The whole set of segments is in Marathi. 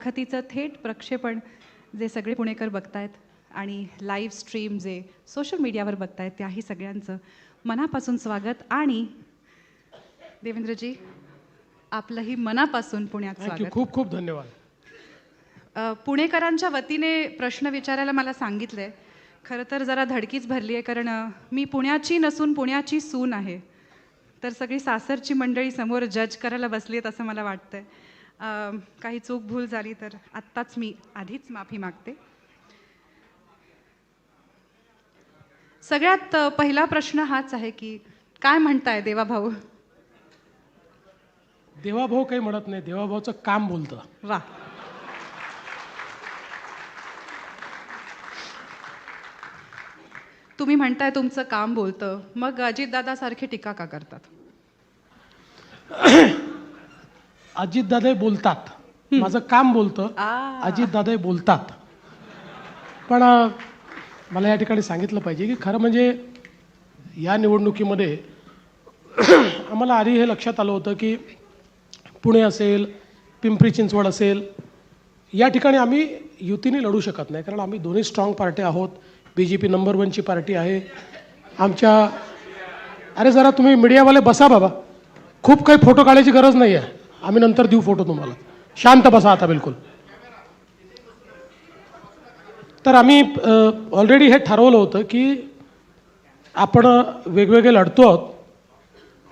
खतीचं थेट प्रक्षेपण जे सगळे पुणेकर बघतायत आणि लाईव्ह स्ट्रीम जे सोशल मीडियावर बघतायत त्याही सगळ्यांचं मनापासून स्वागत. आणि देवेंद्रजी, आपलंही मनापासून पुण्यात स्वागत. खूप खूप धन्यवाद. पुणेकरांच्या वतीने प्रश्न विचारायला मला सांगितलंय. खरं तर जरा धडकीच भरली आहे, कारण मी पुण्याची नसून पुण्याची सून आहे. तर सगळी सासरची मंडळी समोर जज करायला बसली आहेत असं मला वाटतंय. काही चूक भूल झाली तर आत्ताच मी आधीच माफी मागते. सगळ्यात पहिला प्रश्न हाच आहे की काय म्हणताय देवाभाऊ? देवाभाऊ काही म्हणत नाही, देवाभाऊचं काम बोलतं. वा, तुम्ही म्हणताय तुमचं काम बोलतं, मग अजितदादा सारखी टीका का करतात? अजितदादा बोलतात, माझं काम बोलतं. अजितदादा बोलतात. पण मला या ठिकाणी सांगितलं पाहिजे की खरं म्हणजे या निवडणुकीमध्ये आम्हाला आधी हे लक्षात आलं होतं की पुणे असेल, पिंपरी चिंचवड असेल, या ठिकाणी आम्ही युतीने लढू शकत नाही, कारण आम्ही दोन्ही स्ट्रॉंग पार्टी आहोत. BJP नंबर 1ची पार्टी आहे आमच्या. अरे जरा तुम्ही मीडियावाले बसा बाबा, खूप काही फोटो काढायची गरज नाही आहे, आम्ही नंतर देऊ फोटो तुम्हाला. शांत बसा आता बिलकुल. तर आम्ही ऑलरेडी हे ठरवलं होतं की आपण वेगवेगळे लढतो आहोत.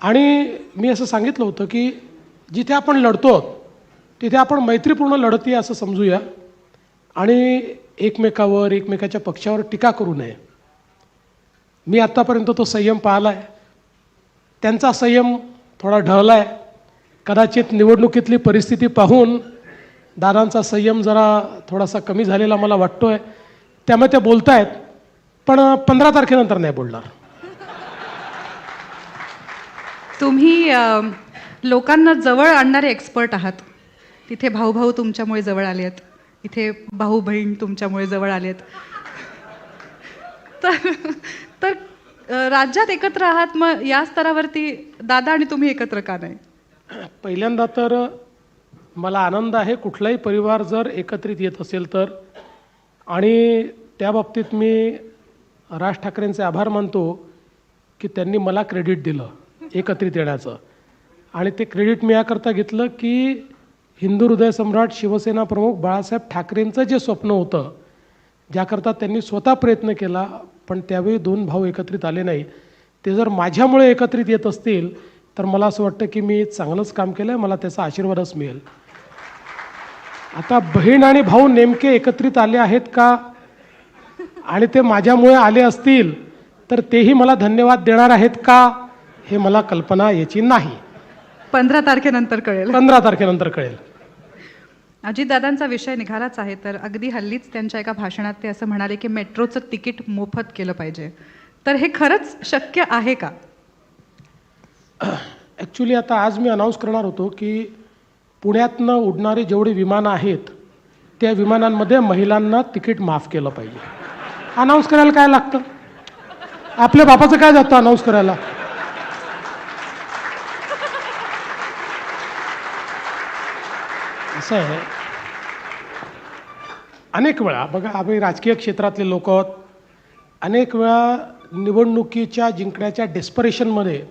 आणि मी असं सांगितलं होतं की जिथे आपण लढतो आहोत तिथे आपण मैत्रीपूर्ण लढती असं समजूया आणि एकमेकावर, एकमेकाच्या पक्षावर टीका करू नये. मी आत्तापर्यंत तो संयम पाहिला आहे. त्यांचा संयम थोडा ढळला आहे. कदाचित निवडणुकीतली परिस्थिती पाहून दादांचा संयम जरा थोडासा कमी झालेला मला वाटतो आहे. त्यामुळे ते बोलत आहेत, पण 15 तारखेनंतर नाही बोलणार. तुम्ही लोकांना जवळ आणणारे एक्सपर्ट आहात. तिथे भाऊ भाऊ तुमच्यामुळे जवळ आले आहेत, इथे भाऊ बहीण तुमच्यामुळे जवळ आले आहेत. तर राज्यात एकत्र आहात, मग या स्तरावरती दादा आणि तुम्ही एकत्र का नाही? पहिल्यांदा तर मला आनंद आहे कुठलाही परिवार जर एकत्रित येत असेल तर. आणि त्या बाबतीत मी राज ठाकरेंचे आभार मानतो की त्यांनी मला क्रेडिट दिलं एकत्रित येण्याचं. आणि ते क्रेडिट मी याकरता घेतलं की हिंदू हृदय सम्राट शिवसेना प्रमुख बाळासाहेब ठाकरेंचं जे स्वप्न होतं, ज्याकरता त्यांनी स्वतः प्रयत्न केला, पण त्यावेळी 2 भाऊ एकत्रित आले नाही, ते जर माझ्यामुळे एकत्रित येत असतील तर मला असं वाटतं की मी चांगलंच काम केलं आहे, मला त्याचा आशीर्वादच मिळेल. आता बहीण आणि भाऊ नेमके एकत्रित आले आहेत का, आणि ते माझ्यामुळे आले असतील तर तेही मला धन्यवाद देणार आहेत का, हे मला कल्पना याची नाही. 15 तारखेनंतर कळेल. 15 तारखेनंतर कळेल. अजितदादांचा विषय निघालाच आहे, तर अगदी हल्लीच त्यांच्या एका भाषणात ते असं म्हणाले की मेट्रोचं तिकीट मोफत केलं पाहिजे. तर हे खरंच शक्य आहे का? ॲक्च्युली आता आज मी अनाऊन्स करणार होतो की पुण्यातनं उडणारी जेवढी विमानं आहेत त्या विमानांमध्ये महिलांना तिकीट माफ केलं पाहिजे. अनाऊन्स करायला काय लागतं? आपल्या बापाचं काय जातं अनाऊन्स करायला? असं आहे. अनेक वेळा बघा, आम्ही राजकीय क्षेत्रातले लोक आहोत. अनेक वेळा निवडणुकीच्या जिंकण्याच्या डेस्परेशनमध्ये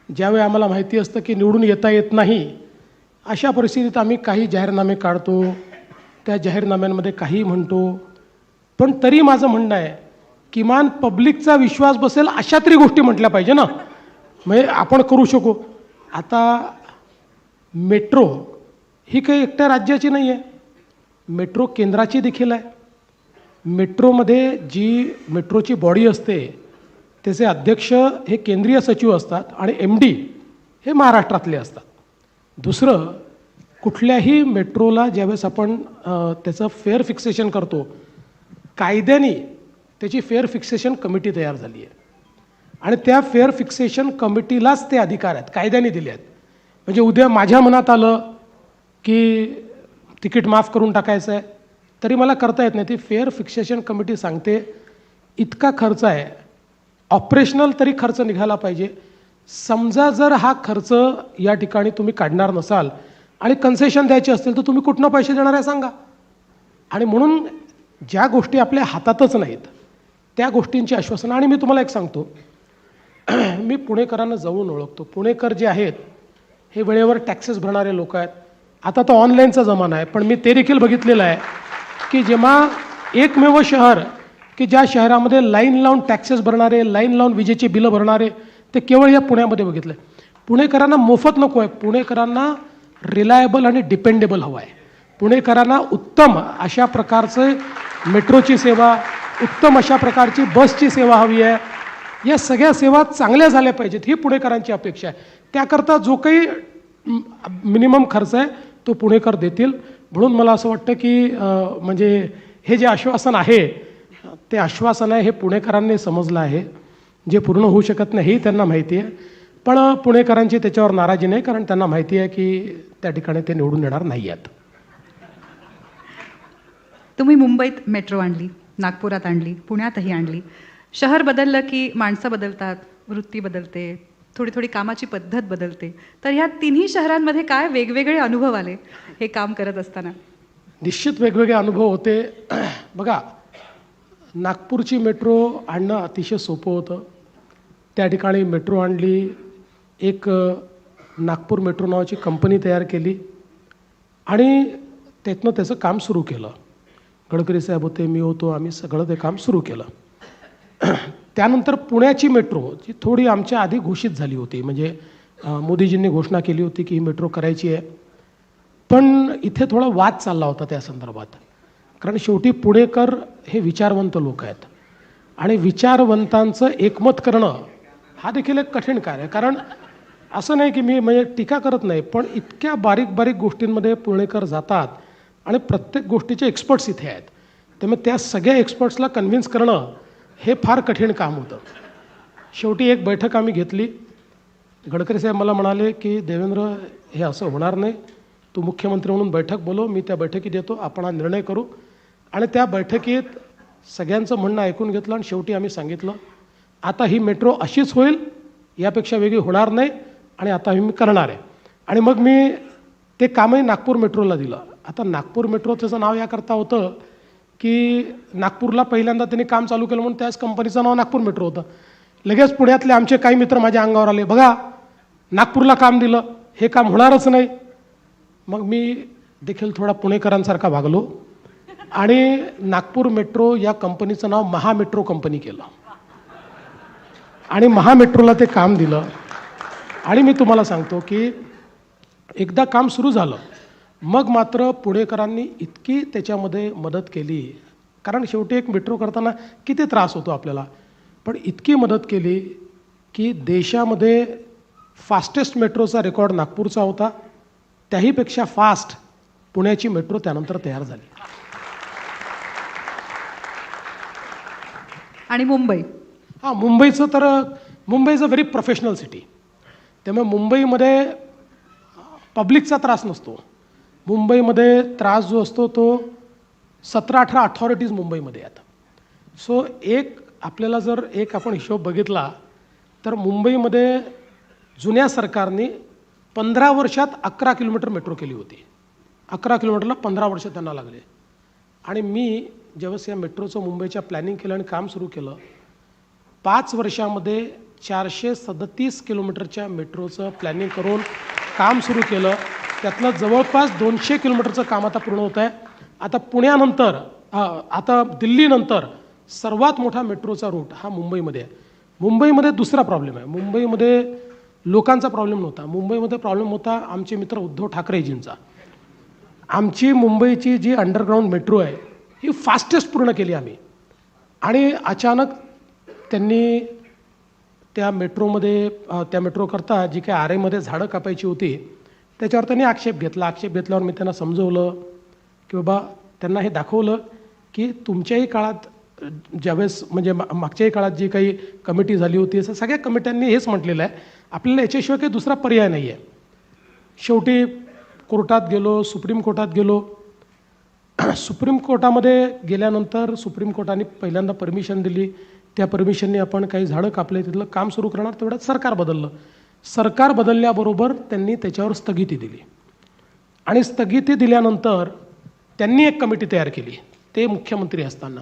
ज्यावेळी आम्हाला माहिती असतं की निवडून येता येत नाही, अशा परिस्थितीत आम्ही काही जाहीरनामे काढतो, त्या जाहीरनाम्यांमध्ये काही म्हणतो. पण तरी माझं म्हणणं आहे किमान पब्लिकचा विश्वास बसेल अशा तरी गोष्टी म्हटल्या पाहिजे ना, म्हणजे आपण करू शकू. आता मेट्रो ही काही एकट्या राज्याची नाही आहे, मेट्रो केंद्राची देखील आहे. मेट्रोमध्ये जी मेट्रोची बॉडी असते त्याचे अध्यक्ष हे केंद्रीय सचिव असतात आणि MD हे महाराष्ट्रातले असतात. दुसरं, कुठल्याही मेट्रोला ज्यावेळेस आपण त्याचं फेअर फिक्सेशन करतो, कायद्याने त्याची फेअर फिक्सेशन कमिटी तयार झाली आहे आणि त्या फेअर फिक्सेशन कमिटीलाच ते अधिकार आहेत, कायद्याने दिले आहेत. म्हणजे उद्या माझ्या मनात आलं की तिकीट माफ करून टाकायचं आहे तरी मला करता येत नाही. ती फेअर फिक्सेशन कमिटी सांगते इतका खर्च आहे, ऑपरेशनल तरी खर्च निघाला पाहिजे. समजा जर हा खर्च या ठिकाणी तुम्ही काढणार नसाल आणि कन्सेशन द्यायचे असतील तर तुम्ही कुठनं पैसे देणार आहे सांगा. आणि म्हणून ज्या गोष्टी आपल्या हातातच नाहीत त्या गोष्टींची आश्वासनं. आणि मी तुम्हाला एक सांगतो, मी पुणेकरांना जवळून ओळखतो. पुणेकर जे आहेत हे वेळेवर टॅक्सेस भरणारे लोक आहेत. आता तो ऑनलाईनचा जमाना आहे, पण मी ते देखील बघितलेलं आहे की जेव्हा एकमेव शहर की ज्या शहरामध्ये लाईन लावून टॅक्सेस भरणारे, लाईन लावून विजेची बिलं भरणारे, ते केवळ या पुण्यामध्ये बघितलं आहे. पुणेकरांना मोफत नको आहे, पुणेकरांना रिलायबल आणि डिपेंडेबल हवं आहे. पुणेकरांना उत्तम अशा प्रकारचे मेट्रोची सेवा, उत्तम अशा प्रकारची बसची सेवा हवी आहे. या सगळ्या सेवा चांगल्या झाल्या पाहिजेत ही पुणेकरांची अपेक्षा आहे. त्याकरता जो काही मिनिमम खर्च आहे तो पुणेकर देतील. म्हणून मला असं वाटतं की म्हणजे हे जे आश्वासन आहे ते आश्वासन आहे हे पुणेकरांनी समजलं आहे. जे पूर्ण होऊ शकत नाही हे त्यांना माहिती आहे, पण पुणेकरांची त्याच्यावर नाराजी नाही, कारण त्यांना माहिती आहे की त्या ठिकाणी ते निवडून येणार नाही आहेत. तुम्ही मुंबईत मेट्रो आणली, नागपुरात आणली, पुण्यातही आणली. शहर बदललं की माणसं बदलतात, वृत्ती बदलते, थोडी थोडी कामाची पद्धत बदलते. तर ह्या तिन्ही शहरांमध्ये काय वेगवेगळे अनुभव आले हे काम करत असताना? निश्चित वेगवेगळे अनुभव होते. बघा, नागपूरची मेट्रो आणणं अतिशय सोपं होतं. त्या ठिकाणी मेट्रो आणली, एक नागपूर मेट्रो नावाची कंपनी तयार केली आणि त्यातनं त्याचं काम सुरू केलं. गडकरी साहेब होते, मी होतो, आम्ही सगळं ते काम सुरू केलं. त्यानंतर पुण्याची मेट्रो जी थोडी आमच्या आधी घोषित झाली होती, म्हणजे मोदीजींनी घोषणा केली होती की ही मेट्रो करायची आहे, पण इथे थोडा वाद चालला होता त्या संदर्भात. कारण शेवटी पुणेकर हे विचारवंत लोक आहेत आणि विचारवंतांचं एकमत करणं हा देखील एक कठीण कार्य आहे. कारण असं नाही की मी म्हणजे टीका करत नाही, पण इतक्या बारीक बारीक गोष्टींमध्ये पुणेकर जातात आणि प्रत्येक गोष्टीचे एक्सपर्ट्स इथे आहेत. त्यामुळे त्या सगळ्या एक्सपर्ट्सला कन्व्हिन्स करणं हे फार कठीण काम होतं. शेवटी एक बैठक आम्ही घेतली. गडकरी साहेब मला म्हणाले की देवेंद्र, हे असं होणार नाही, तू मुख्यमंत्री म्हणून बैठक बोलव, मी त्या बैठकीत येतो, आपण हा निर्णय करू. आणि त्या बैठकीत सगळ्यांचं म्हणणं ऐकून घेतलं आणि शेवटी आम्ही सांगितलं आता ही मेट्रो अशीच होईल, यापेक्षा वेगळी होणार नाही आणि आता मी करणार आहे. आणि मग मी ते कामही नागपूर मेट्रोला दिलं. आता नागपूर मेट्रो त्याचं नाव याकरता होतं की नागपूरला पहिल्यांदा त्यांनी काम चालू केलं म्हणून त्याच कंपनीचं नाव नागपूर मेट्रो होतं. लगेच पुण्यातले आमचे काही मित्र माझ्या अंगावर आले, बघा नागपूरला काम दिलं, हे काम होणारच नाही. मग मी देखील थोडा पुणेकरांसारखा वागलो आणि नागपूर मेट्रो या कंपनीचं नाव महामेट्रो कंपनी केलं आणि महामेट्रोला ते काम दिलं. आणि मी तुम्हाला सांगतो की एकदा काम सुरू झालं मग मात्र पुणेकरांनी इतकी त्याच्यामध्ये मदत केली, कारण शेवटी एक मेट्रो करताना किती त्रास होतो आपल्याला, पण इतकी मदत केली की देशामध्ये फास्टेस्ट मेट्रोचा रेकॉर्ड नागपूरचा होता, त्याहीपेक्षा फास्ट पुण्याची मेट्रो त्यानंतर तयार झाली. आणि मुंबई, हां, मुंबईचं तर Mumbai is a very professional city. त्यामुळे मुंबईमध्ये पब्लिकचा त्रास नसतो. मुंबईमध्ये त्रास जो असतो तो 17-18 अथॉरिटीज मुंबईमध्ये आहेत. सो एक आपल्याला जर एक आपण हिशोब बघितला तर मुंबईमध्ये जुन्या सरकारने 15 वर्षात 11 किलोमीटर मेट्रो केली होती. 11 किलोमीटरला 15 वर्ष त्यांना लागले. आणि मी ज्यावेळेस या मेट्रोचं मुंबईच्या प्लॅनिंग केलं आणि काम सुरू केलं, 5 वर्षामध्ये 437 किलोमीटरच्या मेट्रोचं प्लॅनिंग करून काम सुरू केलं. त्यातलं जवळपास 200 किलोमीटरचं काम आता पूर्ण होत आहे. आता पुण्यानंतर आता दिल्लीनंतर सर्वात मोठा मेट्रोचा रूट हा मुंबईमध्ये आहे. मुंबईमध्ये दुसरा प्रॉब्लेम आहे. मुंबईमध्ये लोकांचा प्रॉब्लेम नव्हता, मुंबईमध्ये प्रॉब्लेम होता आमचे मित्र उद्धव ठाकरेजींचा. आमची मुंबईची जी अंडरग्राऊंड मेट्रो आहे ही फास्टेस्ट पूर्ण केली आम्ही, आणि अचानक त्यांनी त्या मेट्रोमध्ये त्या मेट्रोकरता जी काही आरेमध्ये झाडं कापायची होती त्याच्यावर त्यांनी आक्षेप घेतला. आक्षेप घेतल्यावर मी त्यांना समजवलं की बाबा, त्यांना हे दाखवलं की तुमच्याही काळात ज्यावेळेस म्हणजे मागच्याही काळात जी काही कमिटी झाली होती असं सगळ्या कमिट्यांनी हेच म्हटलेलं आहे, आपल्याला याच्याशिवाय काही दुसरा पर्याय नाही आहे. शेवटी कोर्टात गेलो, सुप्रीम कोर्टात गेलो. सुप्रीम कोर्टामध्ये गेल्यानंतर सुप्रीम कोर्टाने पहिल्यांदा परमिशन दिली. त्या परमिशनने आपण काही झाडं कापले, तिथलं काम सुरू करणार. तेवढ्यात सरकार बदललं. सरकार बदलल्याबरोबर त्यांनी त्याच्यावर स्थगिती दिली आणि स्थगिती दिल्यानंतर त्यांनी एक कमिटी तयार केली, ते मुख्यमंत्री असताना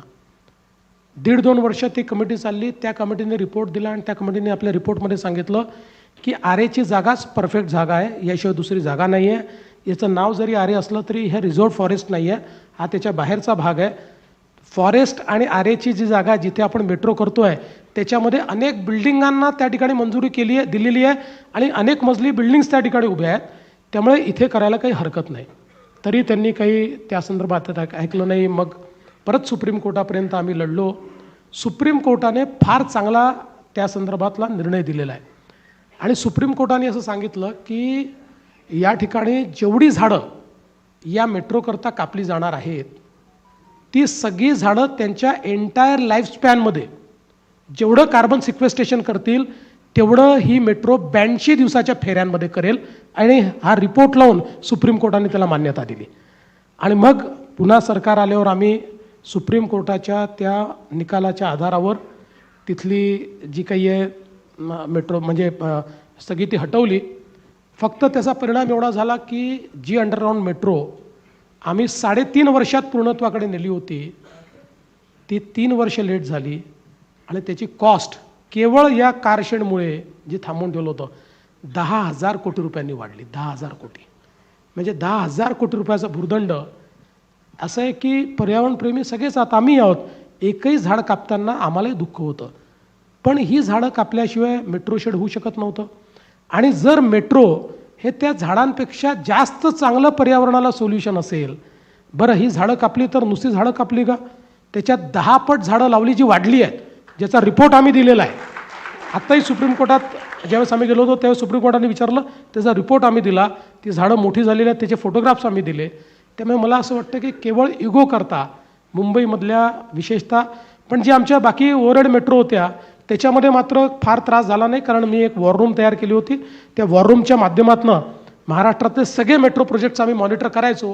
1.5-2 वर्ष ती कमिटी चालली. त्या कमिटीने रिपोर्ट दिला आणि त्या कमिटीने आपल्या रिपोर्टमध्ये सांगितलं की आरेची जागाच परफेक्ट जागा आहे, याशिवाय दुसरी जागा नाही आहे. याचं नाव जरी आरे असलं तरी हे रिझॉर्ट फॉरेस्ट नाही आहे, हा त्याच्या बाहेरचा भाग आहे. फॉरेस्ट आणि आरेची जी जागा जिथे आपण मेट्रो करतो आहे त्याच्यामध्ये अनेक बिल्डिंगांना त्या ठिकाणी मंजुरी दिलेली आहे आणि अनेक मजली बिल्डिंग्स त्या ठिकाणी उभ्या आहेत. त्यामुळे इथे करायला काही हरकत नाही. तरी त्यांनी काही त्या संदर्भात ऐकलं नाही. मग परत सुप्रीम कोर्टापर्यंत आम्ही लढलो. सुप्रीम कोर्टाने फार चांगला त्या संदर्भातला निर्णय दिलेला आहे आणि सुप्रीम कोर्टाने असं सांगितलं की या ठिकाणी जेवढी झाडं या मेट्रोकरता कापली जाणार आहेत ती सगळी झाडं त्यांच्या एंटायर लाईफस्पॅनमध्ये जेवढं कार्बन सिक्वेस्ट्रेशन करतील तेवढं ही मेट्रो 82 दिवसाच्या फेऱ्यांमध्ये करेल आणि हा रिपोर्ट लावून सुप्रीम कोर्टाने त्याला मान्यता दिली. आणि मग पुन्हा सरकार आल्यावर आम्ही सुप्रीम कोर्टाच्या त्या निकालाच्या आधारावर तिथली जी काही आहे मेट्रो म्हणजे स्थगिती हटवली. फक्त त्याचा परिणाम एवढा झाला की जी अंडरग्राऊंड मेट्रो आम्ही 3.5 वर्षात पूर्णत्वाकडे नेली होती ती 3 वर्ष लेट झाली आणि त्याची कॉस्ट केवळ या कारशेडमुळे जे थांबवून ठेवलं होतं 10,000 कोटी रुपयांनी वाढली. 10,000 कोटी म्हणजे 10,000 कोटी रुपयाचा भुर्दंड. असं आहे की पर्यावरणप्रेमी सगळेच आता आम्ही आहोत, एकही झाड कापताना आम्हालाही दुःख होतं, पण ही झाडं कापल्याशिवाय मेट्रो शेड होऊ शकत नव्हतं. आणि जर मेट्रो हे त्या झाडांपेक्षा जास्त चांगलं पर्यावरणाला सोल्युशन असेल, बरं ही झाडं कापली तर नुसती झाडं कापली का, त्याच्यात 10 पट झाडं लावली जी वाढली आहेत, ज्याचा रिपोर्ट आम्ही दिलेला आहे. आत्ताही सुप्रीम कोर्टात ज्यावेळेस आम्ही गेलो होतो त्यावेळेस सुप्रीम कोर्टाने विचारलं, त्याचा रिपोर्ट आम्ही दिला, ती झाडं मोठी झालेली आहेत त्याचे फोटोग्राफ्स आम्ही दिले. त्यामुळे मला असं वाटतं की केवळ इगो करता मुंबईमधल्या विशेषतः, पण जी आमच्या बाकी ओव्हरहेड मेट्रो होत्या त्याच्यामध्ये मात्र फार त्रास झाला नाही, कारण मी एक वॉर रूम तयार केली होती. त्या वॉर रूमच्या माध्यमातून महाराष्ट्रातले सगळे मेट्रो प्रोजेक्ट्स आम्ही मॉनिटर करायचो.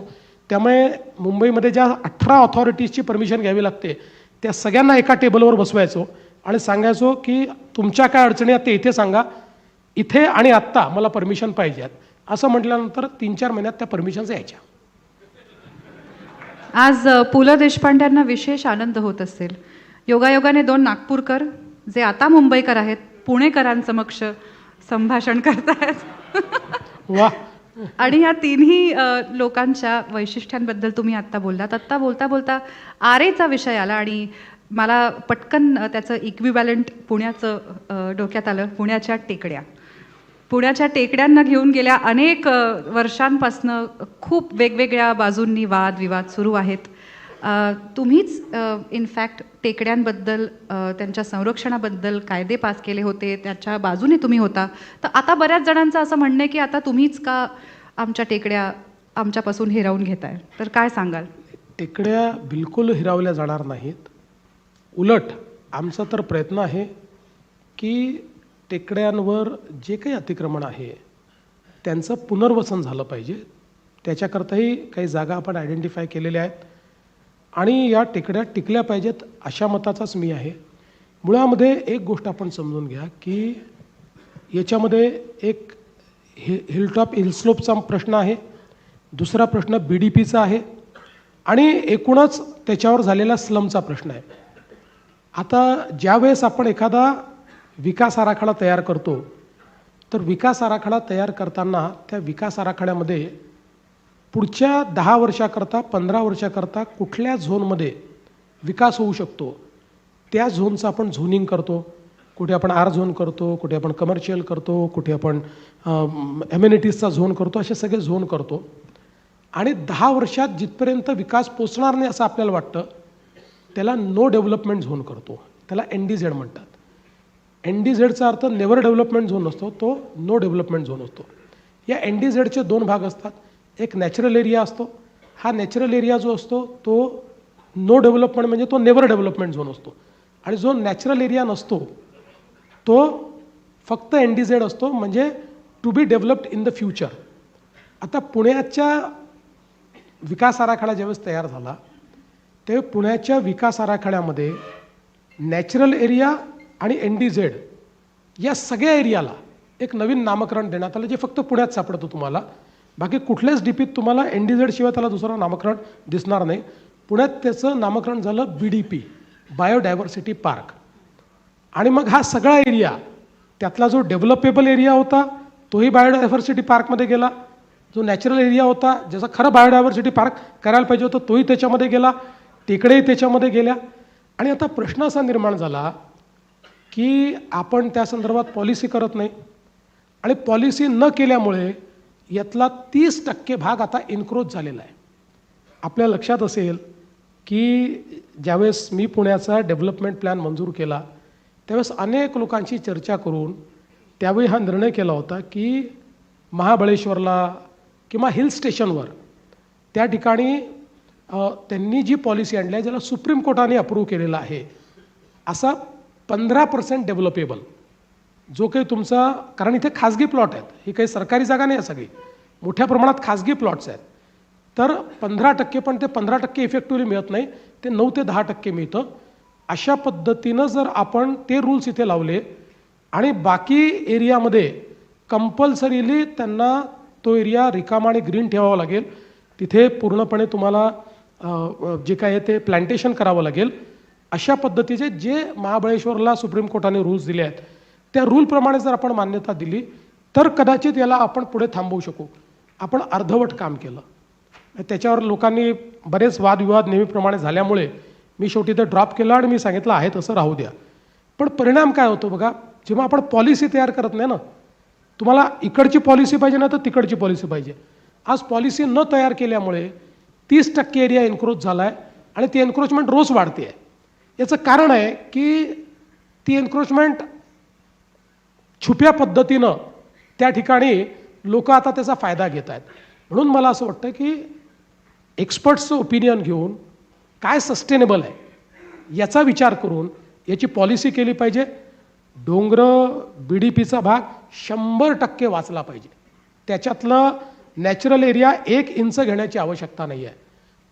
त्यामुळे मुंबईमध्ये ज्या 18 ऑथॉरिटीजची परमिशन घ्यावी लागते त्या सगळ्यांना एका टेबलवर बसवायचो आणि सांगायचो की तुमच्या काय अडचणी आहेत ते इथे सांगा, इथे आणि आत्ता मला परमिशन पाहिजे आहेत. असं म्हटल्यानंतर 3-4 महिन्यात त्या परमिशन्स यायच्या. आज पु ल देशपांड्यांना विशेष आनंद होत असेल. योगायोगाने 2 नागपूरकर जे आता मुंबईकर आहेत पुणेकरांसमक्ष संभाषण करतायत. वा. आणि या तिन्ही लोकांच्या वैशिष्ट्यांबद्दल तुम्ही आत्ता बोललात. आत्ता बोलता आरेचा विषय आला आणि मला पटकन त्याचं इक्विव्हॅलंट पुण्याचं डोक्यात आलं. पुण्याच्या टेकड्यांना घेऊन गेल्या अनेक वर्षांपासनं खूप वेगवेगळ्या बाजूंनी वादविवाद सुरू आहेत. तुम्हीच इनफॅक्ट टेकड्यांबद्दल त्यांच्या संरक्षणाबद्दल कायदे पास केले होते, त्याच्या बाजूने तुम्ही होता. तर आता बऱ्याच जणांचं असं म्हणणं आहे की आता तुम्हीच का आमच्या टेकड्या आमच्यापासून हिरावून घेताय, तर काय सांगाल? टेकड्या बिलकुल हिरावल्या जाणार नाहीत. उलट आमचा तर प्रयत्न आहे की टेकड्यांवर जे काही अतिक्रमण आहे त्यांचं पुनर्वसन झालं पाहिजे. त्याच्याकरताही काही जागा आपण आयडेंटिफाय केलेल्या आहेत आणि या टेकड्या टिकल्या पाहिजेत अशा मताचाच मी आहे. मुळामध्ये एक गोष्ट आपण समजून घ्या की याच्यामध्ये एक हिलटॉप हिलस्लोपचा प्रश्न आहे, दुसरा प्रश्न BDPचा आहे आणि एकूणच त्याच्यावर झालेला स्लमचा प्रश्न आहे. आता ज्यावेळेस आपण एखादा विकास आराखडा तयार करतो तर विकास आराखडा तयार करताना त्या विकास आराखड्यामध्ये पुढच्या 10 वर्षाकरता 15 वर्षाकरता कुठल्या झोनमध्ये विकास होऊ शकतो त्या झोनचं आपण झोनिंग करतो. कुठे आपण R झोन करतो, कुठे आपण कमर्शियल करतो, कुठे आपण एम्युनिटीजचा झोन करतो, असे सगळे झोन करतो. आणि 10 वर्षात जिथपर्यंत विकास पोचणार नाही असं आपल्याला वाटतं त्याला नो डेव्हलपमेंट झोन करतो, त्याला NDZ म्हणतात. NDZचा अर्थ नेव्हर डेव्हलपमेंट झोन असतो, तो नो डेव्हलपमेंट झोन असतो. या NDZचे 2 भाग असतात. एक नॅचरल एरिया असतो, हा नॅचरल एरिया जो असतो तो नो डेव्हलपमेंट म्हणजे तो नेव्हर डेव्हलपमेंट झोन असतो. आणि जो नॅचरल एरिया नसतो तो फक्त NDZ असतो, म्हणजे to be developed in the future. आता पुण्याच्या विकास आराखडा ज्यावेळेस तयार झाला ते पुण्याच्या विकास आराखड्यामध्ये नॅचरल एरिया आणि NDZ या सगळ्या एरियाला एक नवीन नामकरण देण्यात आलं जे फक्त पुण्यात सापडतं तुम्हाला. बाकी कुठल्याच डीपीत तुम्हाला NDZ शिवाय त्याला दुसरं नामकरण दिसणार नाही. पुण्यात त्याचं नामकरण झालं BDP, बायोडायव्हर्सिटी पार्क. आणि मग हा सगळा एरिया, त्यातला जो डेव्हलपेबल एरिया होता तोही बायोडायव्हर्सिटी पार्कमध्ये गेला, जो नॅचरल एरिया होता ज्याचा खरं बायोडायव्हर्सिटी पार्क करायला पाहिजे होतं तोही त्याच्यामध्ये गेला, टेकडेही त्याच्यामध्ये गेल्या. आणि आता प्रश्न असा निर्माण झाला की आपण त्या संदर्भात पॉलिसी करत नाही, आणि पॉलिसी न केल्यामुळे यातला 30% भाग आता एन्क्रोच झालेला आहे. आपल्या लक्षात असेल की ज्यावेळेस मी पुण्याचा डेव्हलपमेंट प्लॅन मंजूर केला त्यावेळेस अनेक लोकांशी चर्चा करून त्यावेळी हा निर्णय केला होता की महाबळेश्वरला किंवा हिल स्टेशनवर त्या ठिकाणी त्यांनी जी पॉलिसी आणली आहे ज्याला सुप्रीम कोर्टाने अप्रूव्ह केलेला आहे, असा 15% डेव्हलपेबल जो काही तुमचा, कारण इथे खाजगी प्लॉट आहेत, ही काही सरकारी जागा नाही आहे, सगळी मोठ्या प्रमाणात खाजगी प्लॉट्स आहेत. तर 15%, पण ते 15% इफेक्टिव्हली मिळत नाही, ते 9 ते 10% मिळतं. अशा पद्धतीनं जर आपण ते रूल्स इथे लावले आणि बाकी एरियामध्ये कंपल्सरीली त्यांना तो एरिया रिकामा आणि ग्रीन ठेवावा लागेल, तिथे पूर्णपणे तुम्हाला जे काय आहे ते प्लांटेशन करावं लागेल, अशा पद्धतीचे जे महाबळेश्वरला सुप्रीम कोर्टाने रूल्स दिले आहेत त्या रूलप्रमाणे जर आपण मान्यता दिली तर कदाचित याला आपण पुढे थांबवू शकू. आपण अर्धवट काम केलं. त्याच्यावर लोकांनी बरेच वादविवाद नेहमीप्रमाणे झाल्यामुळे मी शेवटी ते ड्रॉप केलं आणि मी सांगितलं आहे तसं राहू द्या. पण परिणाम काय होतो बघा, जेव्हा आपण पॉलिसी तयार करत नाही ना, तुम्हाला इकडची पॉलिसी पाहिजे ना तर तिकडची पॉलिसी पाहिजे. आज पॉलिसी न तयार केल्यामुळे 30% एरिया एन्क्रोच झाला आहे आणि ती एन्क्रोचमेंट रोज वाढते आहे. याचं कारण आहे की ती एन्क्रोचमेंट छुप्या पद्धतीनं त्या ठिकाणी लोक आता त्याचा फायदा घेत आहेत. म्हणून मला असं वाटतं की एक्सपर्ट्सचं ओपिनियन घेऊन काय सस्टेनेबल आहे याचा विचार करून याची पॉलिसी केली पाहिजे. डोंगरं BDPचा भाग 100% वाचला पाहिजे. त्याच्यातलं नॅचरल एरिया 1 इंच घेण्याची आवश्यकता नाही आहे.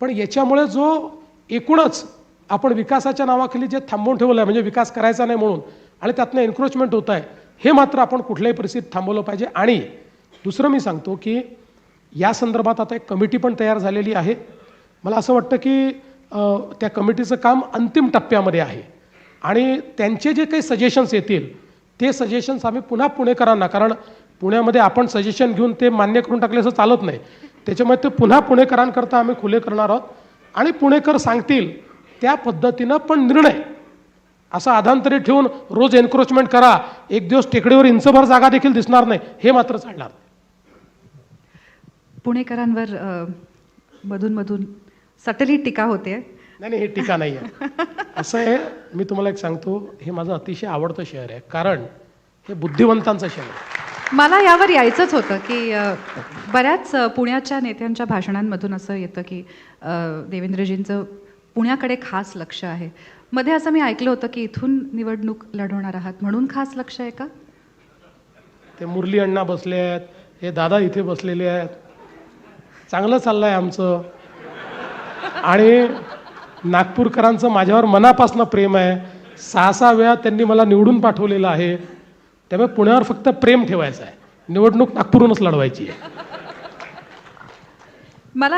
पण याच्यामुळे जो एकूणच आपण विकासाच्या नावाखाली जे थांबवून ठेवलं आहे, म्हणजे विकास करायचा नाही म्हणून, आणि त्यातनं एन्क्रोचमेंट होत आहे, हे मात्र आपण कुठल्याही परिस्थितीत थांबवलं पाहिजे. आणि दुसरं मी सांगतो की या संदर्भात आता एक कमिटी पण तयार झालेली आहे. मला असं वाटतं की त्या कमिटीचं काम अंतिम टप्प्यामध्ये आहे आणि त्यांचे जे काही सजेशन्स येतील ते सजेशन्स आम्ही पुन्हा पुणेकरांना, कारण पुण्यामध्ये आपण सजेशन घेऊन ते मान्य करून टाकले असं चालत नाही, त्याच्यामुळे ते पुन्हा पुणेकरांकरता आम्ही खुले करणार आहोत. आणि पुणेकर सांगतील त्या पद्धतीनं पण निर्णय असा अधांतरी ठेवून रोज एन्क्रोचमेंट करा, एक दिवस टेकडीवर इंचभर जागा देखील दिसणार नाही, हे मात्र चालणार. पुणेकरांवर मधून सटली टीका होते. नाही, हे टीका नाही आहे. असं आहे, मी तुम्हाला एक सांगतो, हे माझं अतिशय आवडतं शहर आहे, कारण हे बुद्धिवंतांचं शहर आहे. मला यावर यायचंच होतं की बऱ्याच पुण्याच्या नेत्यांच्या भाषणांमधून असं येतं की देवेंद्रजींचं पुण्याकडे खास लक्ष आहे. मध्ये असं मी ऐकलं होतं की इथून निवडणूक लढवणार आहात म्हणून खास लक्ष आहे का? ते मुरली अण्णा बसले आहेत, हे दादा इथे बसलेले आहेत, चांगलं चाललं आहे आमचं. आणि नागपूरकरांचं माझ्यावर मनापासून प्रेम आहे. 6 वेळा त्यांनी मला निवडून पाठवलेलं आहे. त्यामुळे पुण्यावर फक्त प्रेम ठेवायचं आहे, निवडणूक नागपूरहूनच लढवायची आहे. मला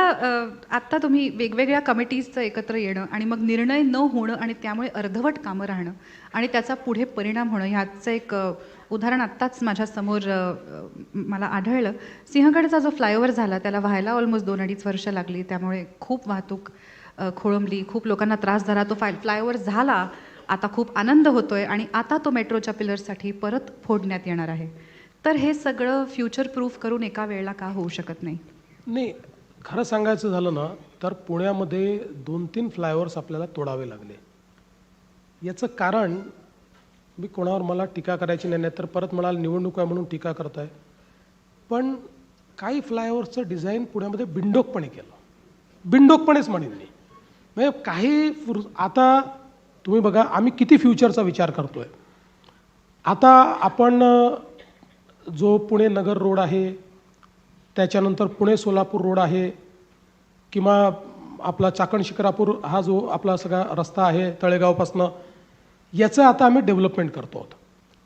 आत्ता तुम्ही वेगवेगळ्या कमिटीजचं एकत्र येणं आणि मग निर्णय न होणं आणि त्यामुळे अर्धवट कामं राहणं आणि त्याचा पुढे परिणाम होणं ह्याचं एक उदाहरण आत्ताच माझ्यासमोर मला आढळलं. सिंहगडचा जो फ्लायओव्हर झाला त्याला व्हायला ऑलमोस्ट 2-2.5 वर्ष लागली, त्यामुळे खूप वाहतूक खोळंबली, खूप लोकांना त्रास झाला. तो फ्लायओव्हर झाला, आता खूप आनंद होतोय आणि आता तो मेट्रोच्या पिलर्ससाठी परत फोडण्यात येणार आहे. तर हे सगळं फ्युचर प्रूफ करून एका वेळेला का होऊ शकत नाही? नाही, खरं सांगायचं झालं ना तर पुण्यामध्ये 2-3 फ्लायओव्हर्स आपल्याला तोडावे लागले. याचं कारण, मी कोणावर मला टीका करायची नाही, तर परत म्हणाल निवडणूक आहे म्हणून टीका करताय, पण काही फ्लायओव्हर्सचं डिझाईन पुण्यामध्ये बिनडोकपणे केलं. बिनडोकपणेच म्हणेन मी. म्हणजे काही आता तुम्ही बघा, आम्ही किती फ्युचरचा विचार करतोय. आता आपण जो पुणे नगर रोड आहे, त्याच्यानंतर पुणे सोलापूर रोड आहे, किंवा आपला चाकण शिक्रापूर हा जो आपला सगळा रस्ता आहे तळेगावपासनं, याचं आता आम्ही डेव्हलपमेंट करतो आहोत,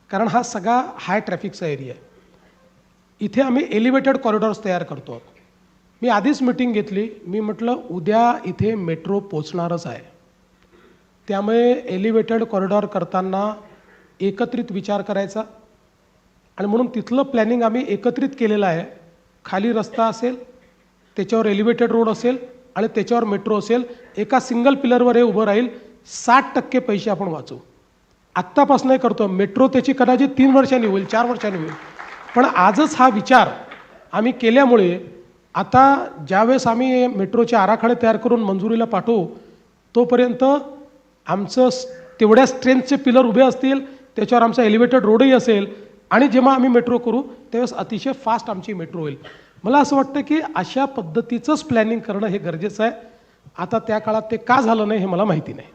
कारण हा सगळा हाय ट्रॅफिकचा एरिया आहे. इथे आम्ही एलिव्हेटेड कॉरिडॉर्स तयार करतो आहोत. मी आधीच मिटिंग घेतली. मी म्हटलं उद्या इथे मेट्रो पोचणारच आहे, त्यामुळे एलिव्हेटेड कॉरिडॉर करताना एकत्रित विचार करायचा आणि म्हणून तिथलं प्लॅनिंग आम्ही एकत्रित केलेलं आहे. खाली रस्ता असेल, त्याच्यावर एलिव्हेटेड रोड असेल आणि त्याच्यावर मेट्रो असेल. एका सिंगल पिलरवर हे उभं राहील. 60% पैसे आपण वाचू. आत्तापासून करतो. मेट्रो त्याची कदाचित 3 वर्षांनी होईल, 4 वर्षांनी होईल, पण आजच हा विचार आम्ही केल्यामुळे आता ज्यावेळेस आम्ही मेट्रोचे आराखडे तयार करून मंजुरीला पाठवू तोपर्यंत आमचं तेवढ्या स्ट्रेंथचे पिलर उभे असतील, त्याच्यावर आमचा एलिव्हेटेड रोडही असेल आणि जेव्हा आम्ही मेट्रो करू त्यावेळेस अतिशय फास्ट आमची मेट्रो होईल. मला असं वाटतं की अशा पद्धतीचंच प्लॅनिंग करणं हे गरजेचं आहे. आता त्या काळात ते का झालं नाही हे मला माहिती नाही.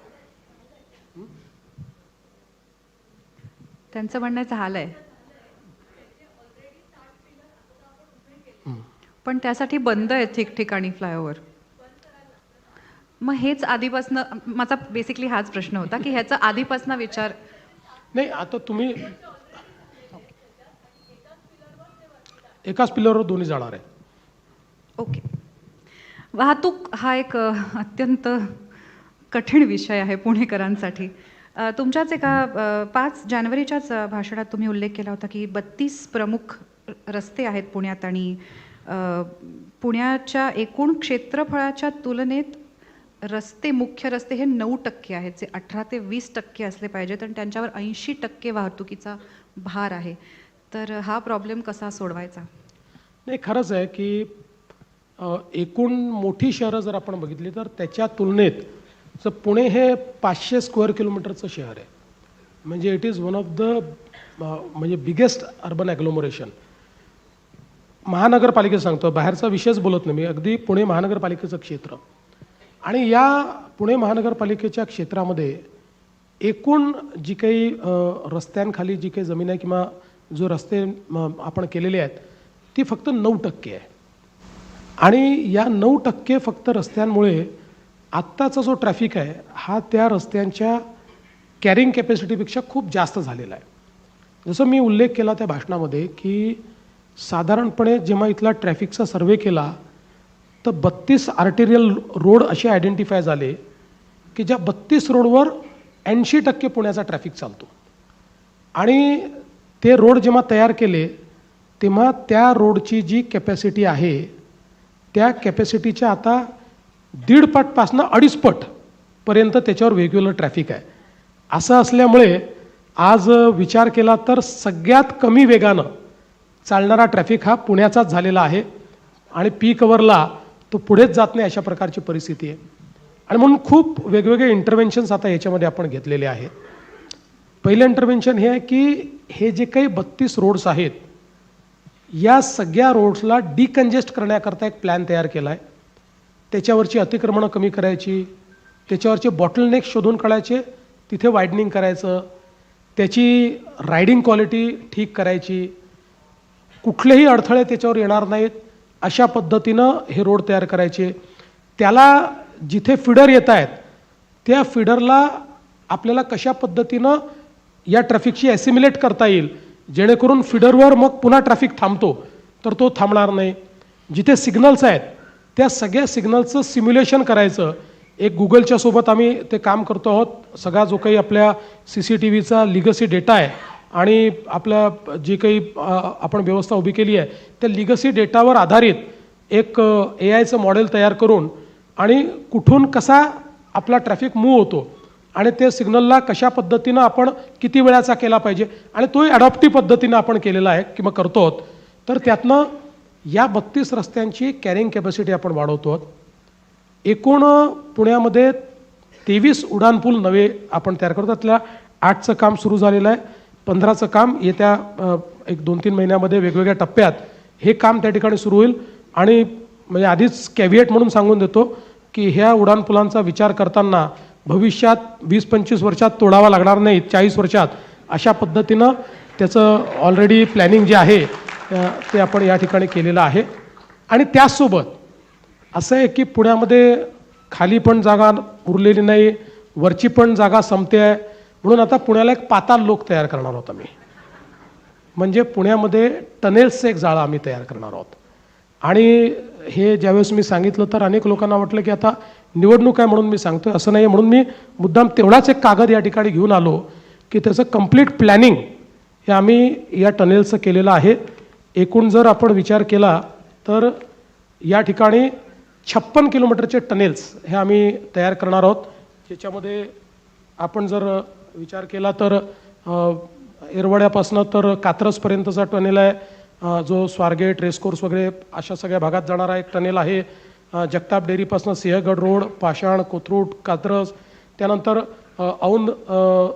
त्यांचं म्हणणं झालंय, पण त्यासाठी बंद आहे ठिकठिकाणी फ्लायओव्हर. मग हेच आधीपासनं माझा बेसिकली हाच प्रश्न होता की ह्याचा आधीपासनं विचार नाही. आता तुम्ही एकाच पिलरवर दोन्ही जाणार आहे. ओके. वाहतूक हा एक अत्यंत कठीण विषय आहे पुणेकरांसाठी. तुमच्याच एका 5 जानेवारीच्याच भाषणात तुम्ही उल्लेख केला होता की 32 प्रमुख रस्ते आहेत पुण्यात आणि पुण्याच्या एकूण क्षेत्रफळाच्या तुलनेत रस्ते, मुख्य रस्ते हे 9% आहेत, जे 18 ते 20% असले पाहिजेत आणि त्यांच्यावर 80% वाहतुकीचा भार आहे. तर हा प्रॉब्लेम कसा सोडवायचा? नाही, खरंच आहे की एकूण मोठी शहरं जर आपण बघितली तर त्याच्या तुलनेत जर पुणे हे 500 स्क्वेअर किलोमीटरचं शहर आहे. म्हणजे it is one of the म्हणजे बिगेस्ट अर्बन ॲग्लोमरेशन. महानगरपालिकेचं सांगतो, बाहेरचा विषयच बोलत नाही मी, अगदी पुणे महानगरपालिकेचं क्षेत्र. आणि या पुणे महानगरपालिकेच्या क्षेत्रामध्ये एकूण जी काही रस्त्यांखाली जी काही जमीन आहे किंवा जो रस्ते आपण केलेले आहेत ती फक्त 9% आहे. आणि या 9% फक्त रस्त्यांमुळे आत्ताचा जो ट्रॅफिक आहे हा त्या रस्त्यांच्या कॅरिंग कॅपॅसिटीपेक्षा खूप जास्त झालेला आहे. जसं मी उल्लेख केला त्या भाषणामध्ये की साधारणपणे जेव्हा इथला ट्रॅफिकचा सर्वे केला तर 32 आर्टेरियल रोड असे आयडेंटिफाय झाले की ज्या 32 रोडवर 80% पुण्याचा ट्रॅफिक चालतो. आणि ते रोड जेव्हा तयार केले तेव्हा त्या रोडची जी कॅपॅसिटी आहे त्या कॅपॅसिटीच्या आता 1.5 पटपासून 2.5 पटपर्यंत त्याच्यावर वेगवेगळं ट्रॅफिक आहे. असं असल्यामुळे आज विचार केला तर सगळ्यात कमी वेगानं चालणारा ट्रॅफिक हा पुण्याचाच झालेला आहे आणि पीक अवरला तो पुढेच जात नाही अशा प्रकारची परिस्थिती आहे. आणि म्हणून खूप वेगवेगळे इंटरव्हेन्शन्स आता याच्यामध्ये आपण घेतलेले आहेत. पहिलं इंटरव्हेन्शन हे आहे की हे जे काही 32 रोड्स आहेत या सगळ्या रोड्सला डिकंजेस्ट करण्याकरता एक प्लॅन तयार केला आहे. त्याच्यावरची अतिक्रमणं कमी करायची, त्याच्यावरचे बॉटलनेक शोधून काढायचे, तिथे वायडनिंग करायचं, त्याची रायडिंग क्वालिटी ठीक करायची, कुठलेही अडथळे त्याच्यावर येणार नाहीत अशा पद्धतीनं हे रोड तयार करायचे. त्याला जिथे फीडर येत आहेत त्या फीडरला आपल्याला कशा पद्धतीनं या ट्रॅफिकशी ॲसिम्युलेट करता येईल जेणेकरून फीडरवर मग पुन्हा ट्रॅफिक थांबतो तर तो थांबणार नाही. जिथे सिग्नल्स आहेत त्या सगळ्या सिग्नलचं सिम्युलेशन करायचं. एक गुगलच्या सोबत आम्ही ते काम करतो आहोत. सगळा जो काही आपल्या CCTVचा लिगसी डेटा आहे आणि आपल्या जी काही आपण व्यवस्था उभी केली आहे त्या लिगसी डेटावर आधारित एक AIचं मॉडेल तयार करून आणि कुठून कसा आपला ट्रॅफिक मूव्ह होतो आणि ते सिग्नलला कशा पद्धतीनं आपण किती वेळाचा केला पाहिजे आणि तोही अडॉप्टिव्ह पद्धतीनं आपण केलेला आहे किंवा करतो आहोत. तर त्यातनं या 32 रस्त्यांची कॅरिंग कॅपॅसिटी आपण वाढवतो आहोत. एकूण पुण्यामध्ये 23 उड्डाणपूल नवे आपण तयार करतो. त्यातल्या 8चं काम सुरू झालेलं आहे. 15चं काम येत्या 1-2-3 महिन्यामध्ये वेगवेगळ्या टप्प्यात हे काम त्या ठिकाणी सुरू होईल. आणि म्हणजे आधीच कॅव्हिएट म्हणून सांगून देतो की ह्या उड्डाणपुलांचा विचार करताना भविष्यात 20-25 वर्षात तोडावा लागणार नाही, 40 वर्षात अशा पद्धतीनं त्याचं ऑलरेडी प्लॅनिंग जे आहे ते आपण या ठिकाणी केलेलं आहे. आणि त्याचसोबत असं आहे की पुण्यामध्ये खाली पण जागा उरलेली नाही, वरची पण जागा संपते आहे. म्हणून आता पुण्याला एक पाताल लोक तयार करणार होता मी. म्हणजे पुण्यामध्ये टनेल्सचं एक जाळं आम्ही तयार करणार आहोत. आणि हे ज्यावेळेस मी सांगितलं तर अनेक लोकांना वाटलं की आता निवडणूक आहे म्हणून मी सांगतोय, असं नाही. म्हणून मी मुद्दाम तेवढाच एक कागद या ठिकाणी घेऊन आलो की त्याचं कंप्लीट प्लॅनिंग हे आम्ही या टनेलचं केलेलं आहे. एकूण जर आपण विचार केला तर या ठिकाणी 56 किलोमीटरचे टनेल्स हे आम्ही तयार करणार आहोत, ज्याच्यामध्ये आपण जर विचार केला तर येरवड्यापासनं तर कात्रजपर्यंतचा टनेल आहे, जो स्वारगेट रेसकोर्स वगैरे अशा सगळ्या भागात जाणारा एक टनेल आहे. जगताप डेअरीपासून सिंहगड रोड, पाषाण, कोथरूड, कात्रज, त्यानंतर औंध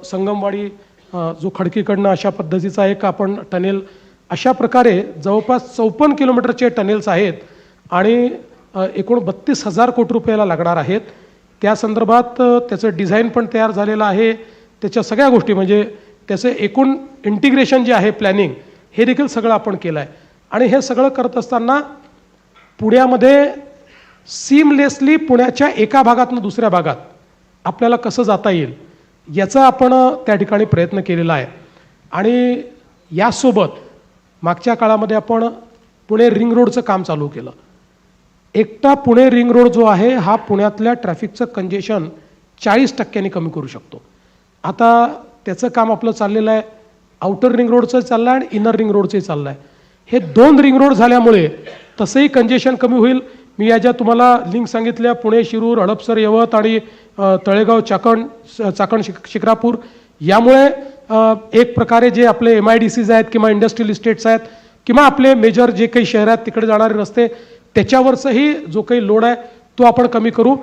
संगमवाडी, जो खडकीकडनं अशा पद्धतीचा एक आपण टनेल, अशा प्रकारे जवळपास 54 किलोमीटरचे टनेल्स आहेत आणि एकूण 32,000 कोटी रुपयाला लागणार आहेत. त्या संदर्भात त्याचं डिझाईन पण तयार झालेलं आहे. त्याच्या सगळ्या गोष्टी म्हणजे त्याचं एकूण इंटिग्रेशन जे आहे, प्लॅनिंग, हे देखील सगळं आपण केलं आहे. आणि हे सगळं करत असताना पुण्यामध्ये सीमलेसली पुण्याच्या एका भागातून दुसऱ्या भागात आपल्याला कसं जाता येईल याचा आपण त्या ठिकाणी प्रयत्न केलेला आहे. आणि यासोबत मागच्या काळामध्ये आपण पुणे रिंग रोडचं काम चालू केलं. एकटा पुणे रिंग रोड जो आहे हा पुण्यातल्या ट्रॅफिकचं कंजेशन 40% कमी करू शकतो. आता त्याचं काम आपलं चाललेलं आहे. आउटर रिंग रोडचं चाललं आहे आणि इनर रिंग रोडचंही चाललं आहे. हे 2 रिंग रोड झाल्यामुळे तसंही कंजेशन कमी होईल. मी या ज्या तुम्हाला लिंक सांगितल्या, पुणे शिरूर, हडपसर, यवत आणि तळेगाव चाकण शिक्रापूर, यामुळे एक प्रकारे जे आपले MIDCs आहेत किंवा इंडस्ट्रियल इस्टेट्स आहेत किंवा आपले मेजर जे काही शहर आहेत तिकडे जाणारे रस्ते, त्याच्यावरचंही जो काही लोड आहे तो आपण कमी करू.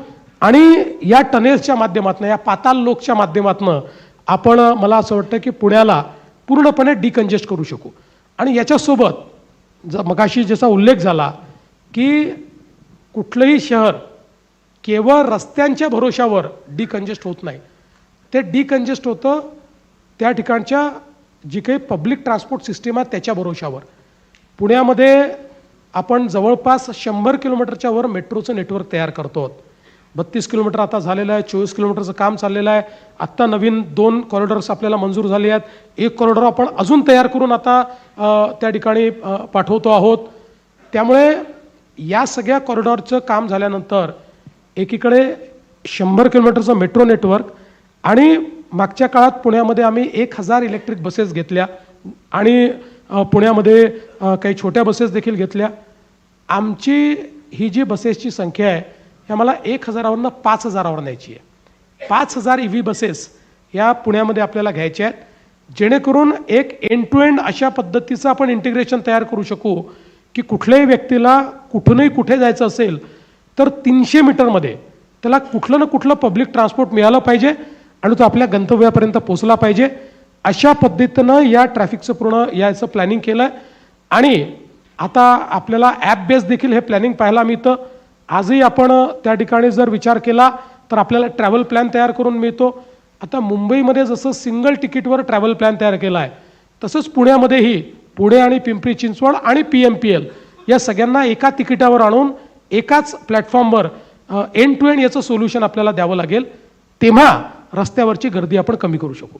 आणि या टनेल्सच्या माध्यमातून, या पाताल लोकच्या माध्यमातून आपण, मला असं वाटतं की पुण्याला पूर्णपणे डिकंजेस्ट करू शकू. आणि याच्यासोबत मगाशी ज्याचा उल्लेख झाला की कुठलंही शहर केवळ रस्त्यांच्या भरोशावर डिकंजेस्ट होत नाही, ते डिकंजेस्ट होतं त्या ठिकाणच्या जी काही पब्लिक ट्रान्सपोर्ट सिस्टीम आहे त्याच्या भरोशावर. पुण्यामध्ये आपण जवळपास 100 किलोमीटरच्या वर मेट्रोचं नेटवर्क तयार करतो. 32 किलोमीटर आता झालेलं आहे, 24 किलोमीटरचं काम चाललेलं आहे. आत्ता नवीन 2 कॉरिडॉर्स आपल्याला मंजूर झाले आहेत. एक कॉरिडॉर आपण अजून तयार करून आता त्या ठिकाणी पाठवतो आहोत. त्यामुळे या सगळ्या कॉरिडॉरचं काम झाल्यानंतर एकीकडे 100 किलोमीटरचं मेट्रो नेटवर्क आणि मागच्या काळात पुण्यामध्ये आम्ही 1000 इलेक्ट्रिक बसेस घेतल्या आणि पुण्यामध्ये काही छोट्या बसेस देखील घेतल्या. आमची ही जी बसेसची संख्या आहे ही आम्हाला 1000वरनं 5000वर न्यायची आहे. 5000 EV बसेस या पुण्यामध्ये आपल्याला घ्यायच्या आहेत, जेणेकरून एक एंड टू एंड अशा पद्धतीचं आपण इंटिग्रेशन तयार करू शकू की कुठल्याही व्यक्तीला कुठूनही कुठे जायचं असेल तर 300 मीटरमध्ये त्याला कुठलं ना कुठलं पब्लिक ट्रान्सपोर्ट मिळालं पाहिजे आणि तो आपल्या गंतव्यापर्यंत पोहोचला पाहिजे. अशा पद्धतीनं या ट्रॅफिकचं पूर्ण याचं प्लॅनिंग केलं आहे. आणि आता आपल्याला ॲप बेस देखील हे प्लॅनिंग पाहायला मिळतं. आजही आपण त्या ठिकाणी जर विचार केला तर आपल्याला ट्रॅव्हल प्लॅन तयार करून मिळतो. आता मुंबईमध्ये जसं सिंगल तिकीटवर ट्रॅव्हल प्लॅन तयार केला आहे, तसंच पुण्यामध्येही पुणे आणि पिंपरी चिंचवड आणि PMPL या सगळ्यांना एका तिकिटावर आणून एकाच प्लॅटफॉर्मवर एंड टू एंड याचं सोल्युशन आपल्याला द्यावं लागेल. तेव्हा रस्त्यावरची गर्दी आपण कमी करू शकू.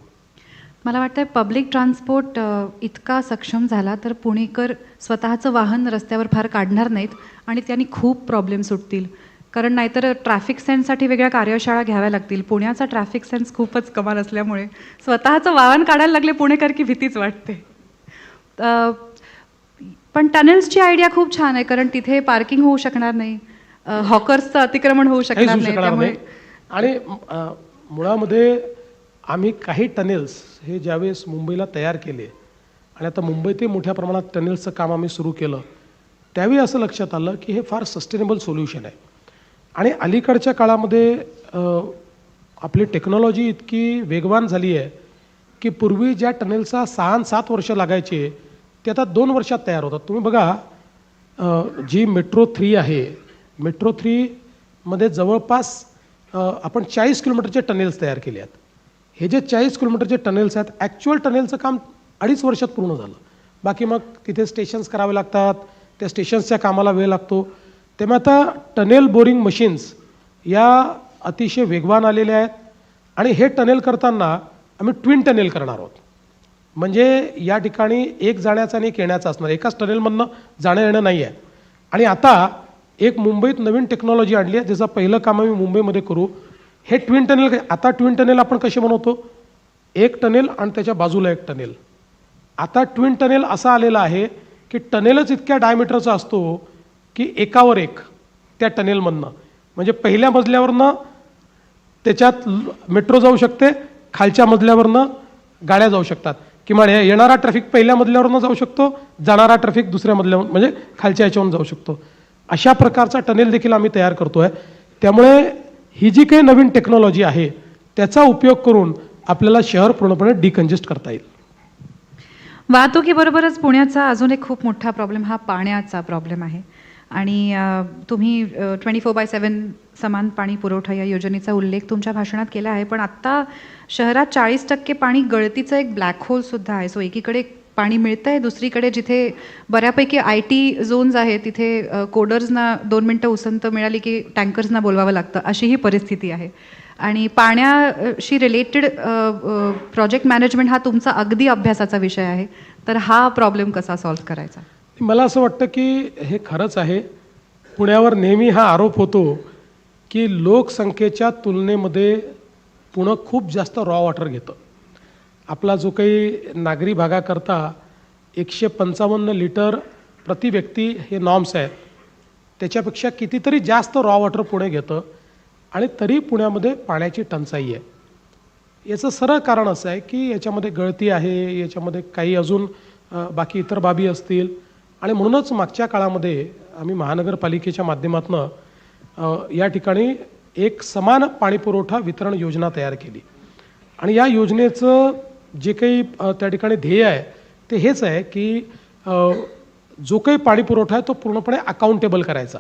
मला वाटतं पब्लिक ट्रान्सपोर्ट इतका सक्षम झाला तर पुणेकर स्वतःचं वाहन रस्त्यावर फार काढणार नाहीत आणि त्यांनी खूप प्रॉब्लेम सुटतील. कारण नाहीतर ट्रॅफिक सेन्ससाठी वेगळ्या कार्यशाळा घ्याव्या लागतील. पुण्याचा ट्रॅफिक सेन्स खूपच कमाल असल्यामुळे स्वतःचं वाहन काढायला लागले पुणेकर की भीतीच वाटते. पण टनेल्सची आयडिया खूप छान आहे, कारण तिथे पार्किंग होऊ शकणार नाही, हॉकर्सचं अतिक्रमण होऊ शकणार नाही. त्यामुळे आणि मुळामध्ये आम्ही काही टनेल्स हे ज्यावेळेस मुंबईला तयार केले आणि आता मुंबईतही मोठ्या प्रमाणात टनेल्सचं काम आम्ही सुरू केलं, त्यावेळी असं लक्षात आलं की हे फार सस्टेनेबल सोल्युशन आहे. आणि अलीकडच्या काळामध्ये आपली टेक्नॉलॉजी इतकी वेगवान झाली आहे की पूर्वी ज्या टनेलचा 6-7 वर्ष लागायचे ते आता 2 वर्षात तयार होतात. तुम्ही बघा जी मेट्रो 3 आहे, मेट्रो 3मध्ये जवळपास आपण 40 किलोमीटरचे टनेल्स तयार केले आहेत. हे जे 40 किलोमीटरचे टनेल्स आहेत, ॲक्च्युअल टनेलचं काम 2.5 वर्षात पूर्ण झालं. बाकी मग तिथे स्टेशन्स करावे लागतात, त्या स्टेशन्सच्या कामाला वेळ लागतो. तेव्हा आता टनेल बोरिंग मशीन्स या अतिशय वेगवान आलेल्या आहेत आणि हे टनेल करताना आम्ही ट्विन टनेल करणार आहोत. म्हणजे या ठिकाणी एक जाण्याचा आणि एक येण्याचा असणार, एकाच टनेलमधनं जाणं येणं नाही आहे. आणि आता एक मुंबईत नवीन टेक्नॉलॉजी आणली आहे, ज्याचं पहिलं काम आम्ही मुंबईमध्ये करू. हे ट्विन टनेल, आता ट्विन टनेल आपण कसे बनवतो, एक टनेल आणि त्याच्या बाजूला एक टनेल. आता ट्विन टनेल असा आलेला आहे की टनेलच इतक्या डायमीटरचा असतो की एकावर एक त्या टनेलमधनं, म्हणजे पहिल्या मजल्यावरनं त्याच्यात मेट्रो जाऊ शकते, खालच्या मजल्यावरनं गाड्या जाऊ शकतात, किंवा येणारा ट्रॅफिक पहिल्या मजल्यावरनं जाऊ शकतो, जाणारा ट्रॅफिक दुसऱ्या मजल्यावर म्हणजे खालच्या याच्यावरून जाऊ शकतो. अशा प्रकारचा टनेल देखील आम्ही तयार करतो आहे. त्यामुळे ही जी काही नवीन टेक्नॉलॉजी आहे त्याचा उपयोग करून आपल्याला शहर पूर्णपणे डिकंजेस्ट करता येईल. वाहतुकीबरोबरच पुण्याचा अजून एक खूप मोठा प्रॉब्लेम हा पाण्याचा प्रॉब्लेम आहे. आणि तुम्ही 24/7 समान पाणी पुरवठा या योजनेचा उल्लेख तुमच्या भाषणात केला आहे, पण आत्ता शहरात 40% पाणी गळतीचं एक ब्लॅक होलसुद्धा आहे. सो एकीकडे पाणी मिळतं आहे, दुसरीकडे जिथे बऱ्यापैकी IT झोन्स आहेत तिथे कोडर्सना 2 मिनटं उसंत मिळाली की टँकर्सना बोलवावं लागतं, अशी ही परिस्थिती आहे. आणि पाण्याशी रिलेटेड प्रोजेक्ट मॅनेजमेंट हा तुमचा अगदी अभ्यासाचा विषय आहे, तर हा प्रॉब्लेम कसा सॉल्व्ह करायचा? मला असं वाटतं की हे खरंच आहे. पुण्यावर नेहमी हा आरोप होतो की लोकसंख्येच्या तुलनेमध्ये पुणे खूप जास्त रॉ वॉटर घेतं. आपला जो काही नागरी भागाकरता 155 लिटर प्रति व्यक्ती हे नॉर्म्स आहेत, त्याच्यापेक्षा कितीतरी जास्त रॉ वॉटर पुणे घेतं, आणि तरी पुण्यामध्ये पाण्याची टंचाई आहे. याचं सरळ कारण असं आहे की याच्यामध्ये गळती आहे, याच्यामध्ये काही अजून बाकी इतर बाबी असतील. आणि म्हणूनच मागच्या काळामध्ये आम्ही महानगरपालिकेच्या माध्यमातून या ठिकाणी एक समान पाणीपुरवठा वितरण योजना तयार केली. आणि या योजनेचं जे काही त्या ठिकाणी ध्येय आहे ते हेच आहे की जो काही पाणीपुरवठा आहे तो पूर्णपणे अकाउंटेबल करायचा.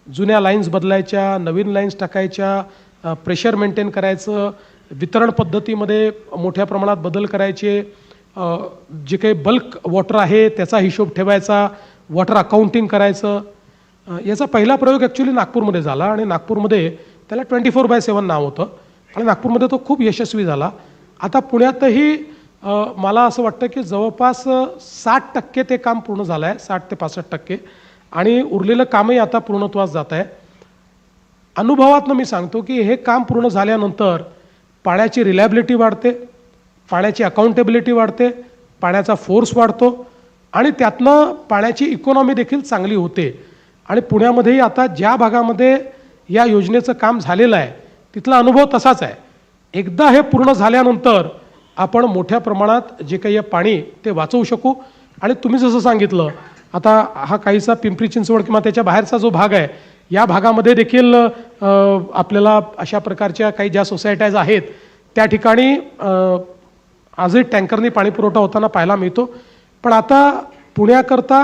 जुन्या लाईन्स बदलायच्या, नवीन लाईन्स टाकायच्या, प्रेशर मेंटेन करायचं, वितरण पद्धतीमध्ये मोठ्या प्रमाणात बदल करायचे, जे काही बल्क वॉटर आहे त्याचा हिशोब ठेवायचा, वॉटर अकाउंटिंग करायचं. याचा पहिला प्रयोग ॲक्च्युली नागपूरमध्ये झाला, आणि नागपूरमध्ये त्याला 24/7 नाव होतं, आणि नागपूरमध्ये तो खूप यशस्वी झाला. आता पुण्यातही मला असं वाटतं की जवळपास 60% ते काम पूर्ण झालं आहे, 60 ते 65%, आणि उरलेलं कामही आता पूर्णत्वास जात आहे. अनुभवातनं मी सांगतो की हे काम पूर्ण झाल्यानंतर पाण्याची रिलायबिलिटी वाढते, पाण्याची अकाउंटेबिलिटी वाढते, पाण्याचा फोर्स वाढतो, आणि त्यातनं पाण्याची इकॉनॉमी देखील चांगली होते. आणि पुण्यामध्येही आता ज्या भागामध्ये या योजनेचं काम झालेलं आहे तिथला अनुभव तसाच आहे. एकदा हे पूर्ण झाल्यानंतर आपण मोठ्या प्रमाणात जे काही पाणी ते वाचवू शकू. आणि तुम्ही जसं सांगितलं, आता हा काहीसा पिंपरी चिंचवड किंवा त्याच्या बाहेरचा जो भाग आहे, या भागामध्ये देखील आपल्याला अशा प्रकारच्या काही ज्या सोसायट्याज आहेत त्या ठिकाणी आजही टँकरनी पाणी पुरवठा होताना पाहायला मिळतो. पण आता पुण्याकरता,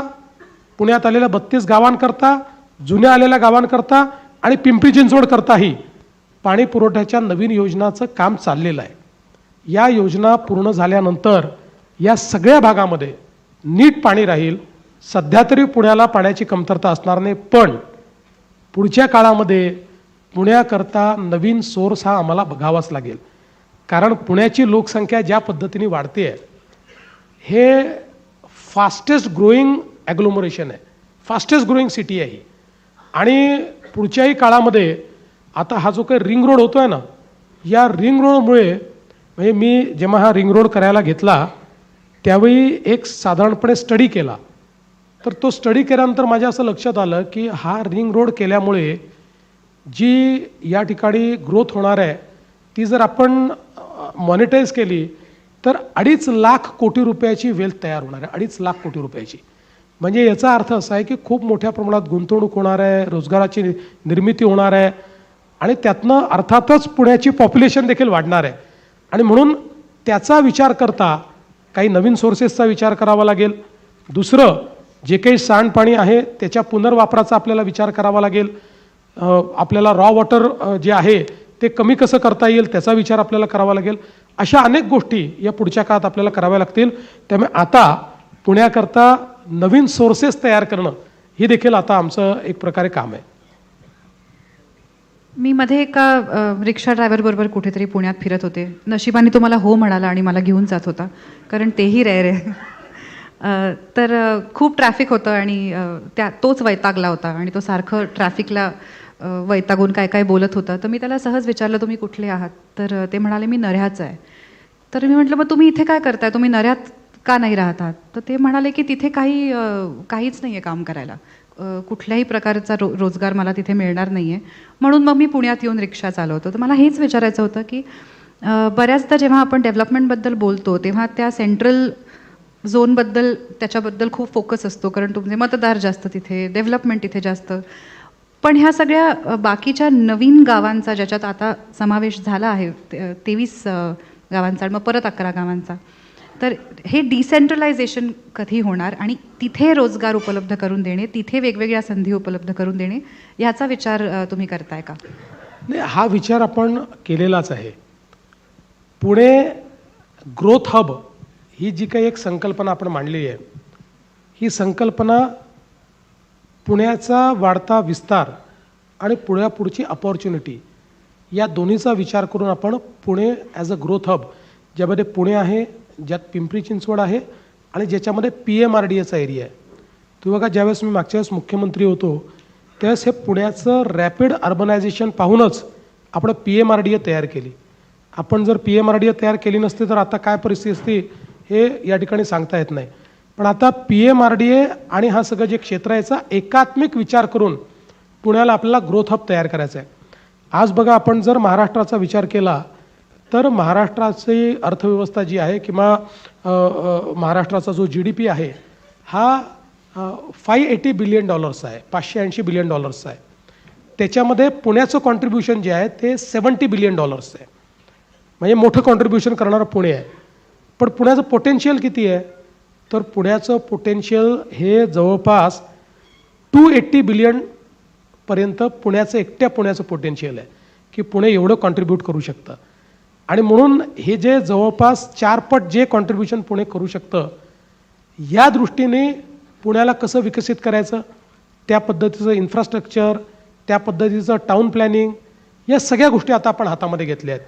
पुण्यात आलेल्या 32 गावांकरता, जुन्या आलेल्या गावांकरता आणि पिंपरी चिंचवडकरताही पाणी पुरवठ्याच्या नवीन योजनाचं काम चाललेलं आहे. या योजना पूर्ण झाल्यानंतर या सगळ्या भागामध्ये नीट पाणी राहील. सध्या तरी पुण्याला पाण्याची कमतरता असणार नाही, पण पुढच्या काळामध्ये पुण्याकरता नवीन सोर्स हा आम्हाला बघावाच लागेल. कारण पुण्याची लोकसंख्या ज्या पद्धतीने वाढते आहे, हे फास्टेस्ट ग्रोईंग ॲग्लोमरेशन आहे, फास्टेस्ट ग्रोईंग सिटी आहे. आणि पुढच्याही काळामध्ये आता हा जो काही रिंग रोड होतो आहे ना, या रिंग रोडमुळे, म्हणजे मी जेव्हा हा रिंग रोड करायला घेतला त्यावेळी एक साधारणपणे स्टडी केला, तर तो स्टडी केल्यानंतर माझ्या असं लक्षात आलं की हा रिंग रोड केल्यामुळे जी या ठिकाणी ग्रोथ होणार आहे ती जर आपण मॉनिटाईज केली तर 2.5 लाख कोटी रुपयाची वेल्थ तयार होणार आहे. 2.5 लाख कोटी रुपयाची. म्हणजे याचा अर्थ असा आहे की खूप मोठ्या प्रमाणात गुंतवणूक होणार आहे, रोजगाराची निर्मिती होणार आहे, आणि त्यातनं अर्थातच पुण्याची पॉप्युलेशन देखील वाढणार आहे. आणि म्हणून त्याचा विचार करता काही नवीन सोर्सेसचा विचार करावा लागेल. दुसरं, जे काही सांडपाणी आहे त्याच्या पुनर्वापराचा आपल्याला विचार करावा लागेल. आपल्याला रॉ वॉटर जे आहे ते कमी कसं करता येईल त्याचा विचार आपल्याला करावा लागेल. अशा अनेक गोष्टी या पुढच्या काळात आपल्याला कराव्या लागतील. त्यामुळे आता पुण्याकरता नवीन सोर्सेस तयार करणं हे देखील आता आमचं एक प्रकारे काम आहे. मी मध्ये एका रिक्षा ड्रायव्हरबरोबर कुठेतरी पुण्यात फिरत होते. नशिबाने तो मला हो म्हणाला आणि मला घेऊन जात होता, कारण तेही रेअर आहे. तर खूप ट्रॅफिक होतं आणि तोच वैतागला होता आणि तो सारखं ट्रॅफिकला वैतागून काय काय बोलत होता. तर मी त्याला सहज विचारलं, तुम्ही कुठले आहात? तर ते म्हणाले, मी नऱ्ह्याचं आहे. तर मी म्हटलं, मग तुम्ही इथे काय करताय? तुम्ही नऱ्ह्यात का नाही राहत आहात? तर ते म्हणाले की तिथे काहीच नाही आहे काम करायला. कुठल्याही प्रकारचा रोजगार मला तिथे मिळणार नाही आहे, म्हणून मग मी पुण्यात येऊन रिक्षा चालवतो. तर मला हेच विचारायचं होतं की बऱ्याचदा जेव्हा आपण डेव्हलपमेंटबद्दल बोलतो तेव्हा त्या सेंट्रल झोनबद्दल त्याच्याबद्दल खूप फोकस असतो, कारण तुमचे मतदार जास्त तिथे, डेव्हलपमेंट तिथे जास्त. पण ह्या सगळ्या बाकीच्या नवीन गावांचा ज्याच्यात आता समावेश झाला आहे, 23 गावांचा, मग परत 11 गावांचा, तर हे डिसेंट्रलायझेशन कधी होणार आणि तिथे रोजगार उपलब्ध करून देणे, तिथे वेगवेगळ्या संधी उपलब्ध करून देणे, ह्याचा विचार तुम्ही करताय का? नाही, हा विचार आपण केलेलाच आहे. पुणे ग्रोथ हब ही जी काही एक संकल्पना आपण मांडली आहे, ही संकल्पना पुण्याचा वाढता विस्तार आणि पुढची अपॉर्च्युनिटी या दोन्हीचा विचार करून आपण Pune as a growth hub, ज्यामध्ये पुणे आहे, ज्यात पिंपरी चिंचवड आहे आणि ज्याच्यामध्ये PMRDAचा एरिया आहे. तुम्ही बघा, ज्यावेळेस मी मागच्या वेळेस मुख्यमंत्री होतो त्यावेळेस हे पुण्याचं रॅपिड अर्बनायझेशन पाहूनच आपण PMRDA तयार केली. आपण जर PMRDA तयार केली नसती तर आता काय परिस्थिती असती हे या ठिकाणी सांगता येत नाही. पण आता PMRDA आणि हा सगळं जे क्षेत्र आहे याचा एकात्मिक विचार करून पुण्याला आपल्याला ग्रोथ हब तयार करायचा आहे. आज बघा, आपण जर महाराष्ट्राचा विचार केला तर महाराष्ट्राची अर्थव्यवस्था जी आहे किंवा महाराष्ट्राचा जो GDP आहे हा $580 बिलियन आहे, $580 बिलियन आहे. त्याच्यामध्ये पुण्याचं कॉन्ट्रीब्युशन जे आहे ते $70 बिलियन आहे. म्हणजे मोठं कॉन्ट्रीब्युशन करणारं पुणे आहे. पण पुण्याचं पोटेन्शियल किती आहे? तर पुण्याचं पोटेन्शियल हे जवळपास $280 बिलियनपर्यंत एकट्या पुण्याचं पोटेन्शियल आहे की पुणे एवढं कॉन्ट्रीब्यूट करू शकतं. आणि म्हणून हे जे जवळपास 4 पट जे कॉन्ट्रीब्युशन पुणे करू शकतं, या दृष्टीने पुण्याला कसं विकसित करायचं, त्या पद्धतीचं इन्फ्रास्ट्रक्चर, त्या पद्धतीचं टाउन प्लॅनिंग, या सगळ्या गोष्टी आता आपण हातामध्ये घेतल्या आहेत.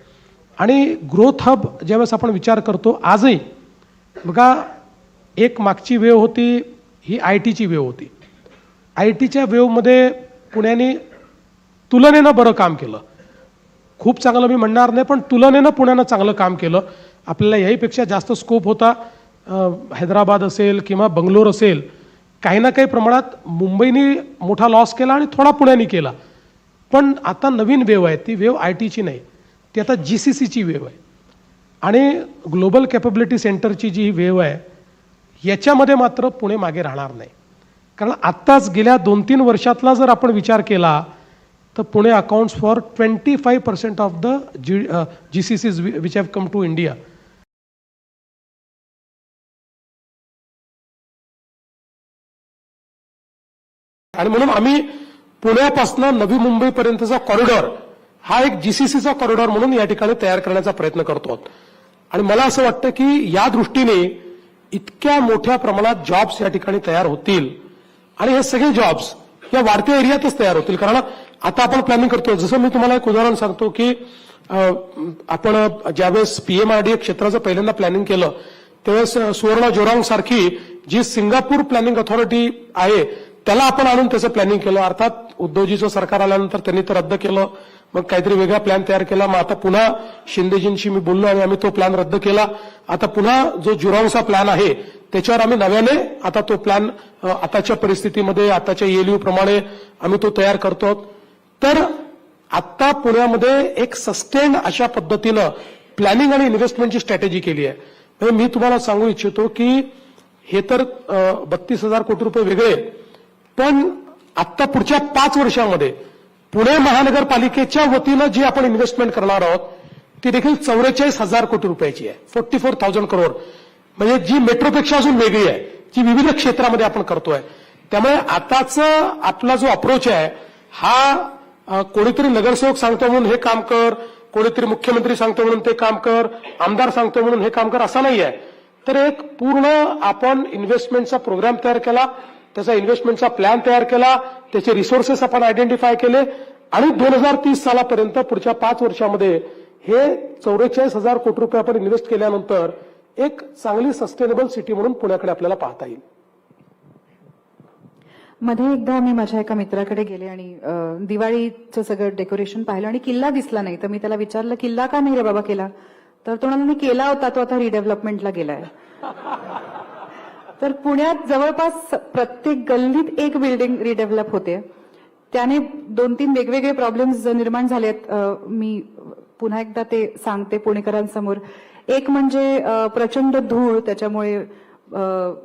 आणि ग्रोथ हब ज्यावेळेस आपण विचार करतो, आजही बघा, एक मागची वेव होती ही IT ची वेव होती. IT च्या वेवमध्ये पुण्याने तुलनेनं बरं काम केलं. खूप चांगलं मी म्हणणार नाही, पण तुलनेनं पुण्यानं चांगलं काम केलं. आपल्याला याहीपेक्षा जास्त स्कोप होता. हैदराबाद असेल किंवा बंगलोर असेल, काही ना काही प्रमाणात मुंबईने मोठा लॉस केला आणि थोडा पुण्याने केला. पण आता नवीन वेव आहे, ती वेव IT ची नाही, ती आता GCCची वेव आहे. आणि ग्लोबल कॅपॅबिलिटी सेंटरची जी वेव आहे याच्यामध्ये मात्र पुणे मागे राहणार नाही. कारण आत्ताच गेल्या 2-3 वर्षातला जर आपण विचार केला तर Pune accounts for 25% of the GCCs which have come to India. आणि म्हणून आम्ही पुण्यापासून नवी मुंबईपर्यंतचा कॉरिडॉर हा एक GCCचा कॉरिडॉर म्हणून या ठिकाणी तयार करण्याचा प्रयत्न करतो. आणि मला असं वाटतं की या दृष्टीने इतक्या मोठ्या प्रमाणात जॉब्स या ठिकाणी तयार होतील आणि हे सगळे जॉब्स या वाढत्या एरियातच तयार होतील. कारण आता आपण प्लॅनिंग करतो, जसं मी तुम्हाला एक उदाहरण सांगतो की आपण ज्यावेळेस PMRDA क्षेत्राचं पहिल्यांदा प्लॅनिंग केलं त्यावेळेस सुवर्ण जोरांग सारखी जी सिंगापूर प्लॅनिंग अथॉरिटी आहे त्याला आपण आणून त्याचं प्लॅनिंग केलं. अर्थात उद्धवजीचं सरकार आल्यानंतर त्यांनी ते रद्द केलं, मग काहीतरी वेगळा प्लॅन तयार केला. मग आता पुन्हा शिंदेजींशी मी बोललो आणि आम्ही तो प्लॅन रद्द केला. आता पुन्हा जो जुरांगचा प्लॅन आहे त्याच्यावर आम्ही नव्याने आता तो प्लॅन आताच्या परिस्थितीमध्ये आताच्या ELU प्रमाणे आम्ही तो तयार करतो. तर आत्ता पुण्यामध्ये एक सस्टेन अशा पद्धतीनं प्लॅनिंग आणि इन्व्हेस्टमेंटची स्ट्रॅटेजी केली आहे. म्हणजे मी तुम्हाला सांगू इच्छितो की हे तर 32,000 कोटी रुपये वेगळे, पण आत्ता पुढच्या 5 वर्षामध्ये पुणे महानगरपालिकेच्या वतीनं जी आपण इन्व्हेस्टमेंट करणार आहोत ती देखील 44,000 कोटी रुपयाची आहे. 44,000 करोड, म्हणजे जी मेट्रोपेक्षा अजून वेगळी आहे, जी विविध क्षेत्रामध्ये आपण करतोय. त्यामुळे आताचा आपला जो अप्रोच आहे हा कोणीतरी नगरसेवक सांगतो म्हणून हे काम कर, कोणीतरी मुख्यमंत्री सांगतो म्हणून ते काम कर, आमदार सांगतो म्हणून हे काम कर, असा नाही आहे. तर एक पूर्ण आपण इन्व्हेस्टमेंटचा प्रोग्राम तयार केला, त्याचा इन्व्हेस्टमेंटचा प्लॅन तयार केला, त्याचे रिसोर्सेस आपण आयडेंटिफाय केले आणि 2030 सालापर्यंत पुढच्या 5 वर्षामध्ये हे 44,000 कोटी रुपये आपण इन्व्हेस्ट केल्यानंतर एक चांगली सस्टेनेबल सिटी म्हणून पुण्याकडे आपल्याला पाहता येईल. मध्ये एकदा मी माझ्या एका मित्राकडे गेले आणि दिवाळीचं सगळं डेकोरेशन पाहिलं आणि किल्ला दिसला नाही. तर मी त्याला विचारलं, किल्ला का नाही रे बाबा केला? तर तो म्हणाला, मी केला होता, तो आता रिडेव्हलपमेंटला गेलाय. तर पुण्यात जवळपास प्रत्येक गल्लीत एक बिल्डिंग रिडेव्हलप होते. त्याने 2-3 वेगवेगळे प्रॉब्लेम्स निर्माण झालेत. मी पुन्हा एकदा ते सांगते पुणेकरांसमोर. एक म्हणजे प्रचंड धूळ, त्याच्यामुळे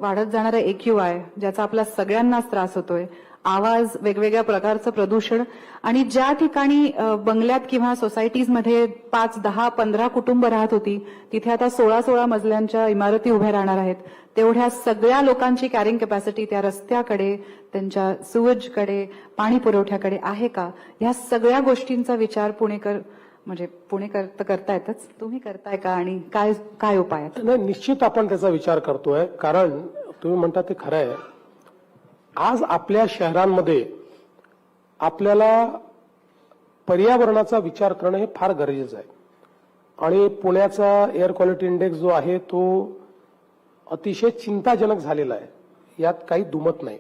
वाढत जाणारा AQI, ज्याचा आपला सगळ्यांनाच त्रास होतोय. आवाज, वेगवेगळ्या प्रकारचं प्रदूषण. आणि ज्या ठिकाणी बंगल्यात किंवा सोसायटीजमध्ये 5, 10, 15 कुटुंब राहत होती, तिथे आता 16 मजल्यांच्या इमारती उभ्या राहणार आहेत. तेवढ्या सगळ्या लोकांची कॅरिंग कॅपॅसिटी त्या रस्त्याकडे, त्यांच्या सुवेजकडे, पाणी पुरवठ्याकडे आहे का? ह्या सगळ्या गोष्टींचा विचार पुणेकर तर करतायतच, तुम्ही करताय का? आणि काय काय उपाय आहेत? नाही, निश्चित आपण त्याचा विचार करतोय. कारण तुम्ही म्हणता ते खरं आहे. आज आपल्या शहरांमध्ये आपल्याला पर्यावरणाचा विचार करणं हे फार गरजेचं आहे. आणि पुण्याचा एअर क्वालिटी इंडेक्स जो आहे तो अतिशय चिंताजनक झालेला आहे, यात काही दुमत नाही.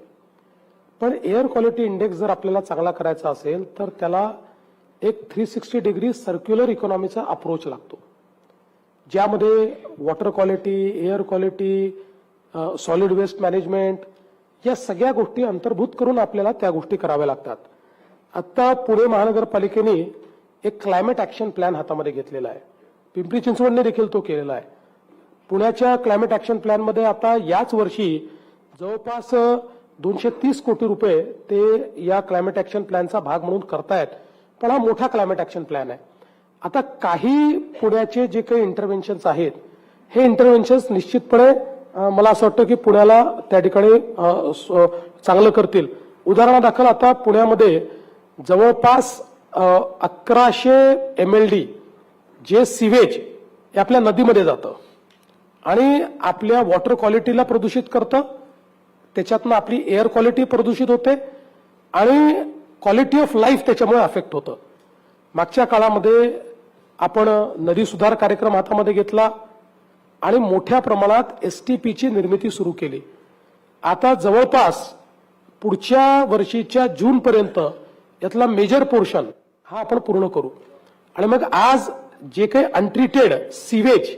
पण एअर क्वालिटी इंडेक्स जर आपल्याला चांगला करायचा असेल तर त्याला एक 360 डिग्री सर्क्युलर इकॉनॉमीचा अप्रोच लागतो, ज्यामध्ये water quality, air quality, solid waste management या सगळ्या गोष्टी अंतर्भूत करून आपल्याला त्या गोष्टी कराव्या लागतात. आता पुणे महानगरपालिकेने एक क्लायमेट ऍक्शन प्लॅन हातामध्ये घेतलेला आहे. पिंपरी चिंचवडने देखील तो केलेला आहे. पुण्याच्या क्लायमेट ऍक्शन प्लॅनमध्ये आता याच वर्षी जवळपास 230 कोटी रुपये ते या क्लायमेट ऍक्शन प्लॅनचा भाग म्हणून करतायत. पण हा मोठा क्लायमेट ऍक्शन प्लॅन आहे. आता काही पुण्याचे जे काही इंटरव्हेन्शन्स आहेत, हे इंटरव्हेन्शन्स निश्चितपणे मला असं वाटतं की पुण्याला त्या ठिकाणी चांगलं करतील. उदाहरणादाखल आता पुण्यामध्ये जवळपास 1100 MLD जे सिवेज हे आपल्या नदीमध्ये जातं आणि आपल्या वॉटर क्वालिटीला प्रदूषित करतं. त्याच्यातनं आपली एअर क्वालिटी प्रदूषित होते आणि क्वालिटी ऑफ लाईफ त्याच्यामुळे अफेक्ट होतं. मागच्या काळामध्ये आपण नदी सुधार कार्यक्रम हातामध्ये घेतला आणि मोठ्या प्रमाणात STPची निर्मिती सुरू केली. आता जवळपास पुढच्या वर्षीच्या जूनपर्यंत यातला मेजर पोर्शन हा आपण पूर्ण करू. आणि मग आज जे काही अनट्रीटेड सिवेज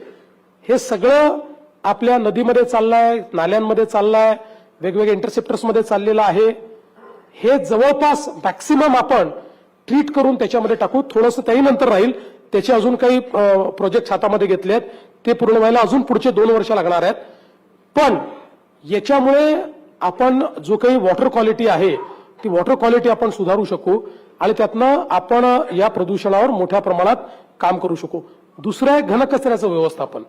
हे सगळं आपल्या नदीमध्ये चाललंय, नाल्यांमध्ये चाललंय, वेगवेगळ्या इंटरसेप्टर्समध्ये चाललेलं आहे. हे जवळपास मॅक्सिमम आपण ट्रीट करून त्याच्यामध्ये टाकू. थोडंसं त्याही नंतर राहील, त्याचे अजून काही प्रोजेक्ट हातामध्ये घेतले आहेत, ते पूर्ण व्हायला अजून पुढचे 2 वर्ष लागणार आहेत. पण याच्यामुळे आपण जो काही वॉटर क्वालिटी आहे ती वॉटर क्वालिटी आपण सुधारू शकू आणि त्यातनं आपण या प्रदूषणावर मोठ्या प्रमाणात काम करू शकू. दुसरं आहे घनकचऱ्याचं व्यवस्थापन.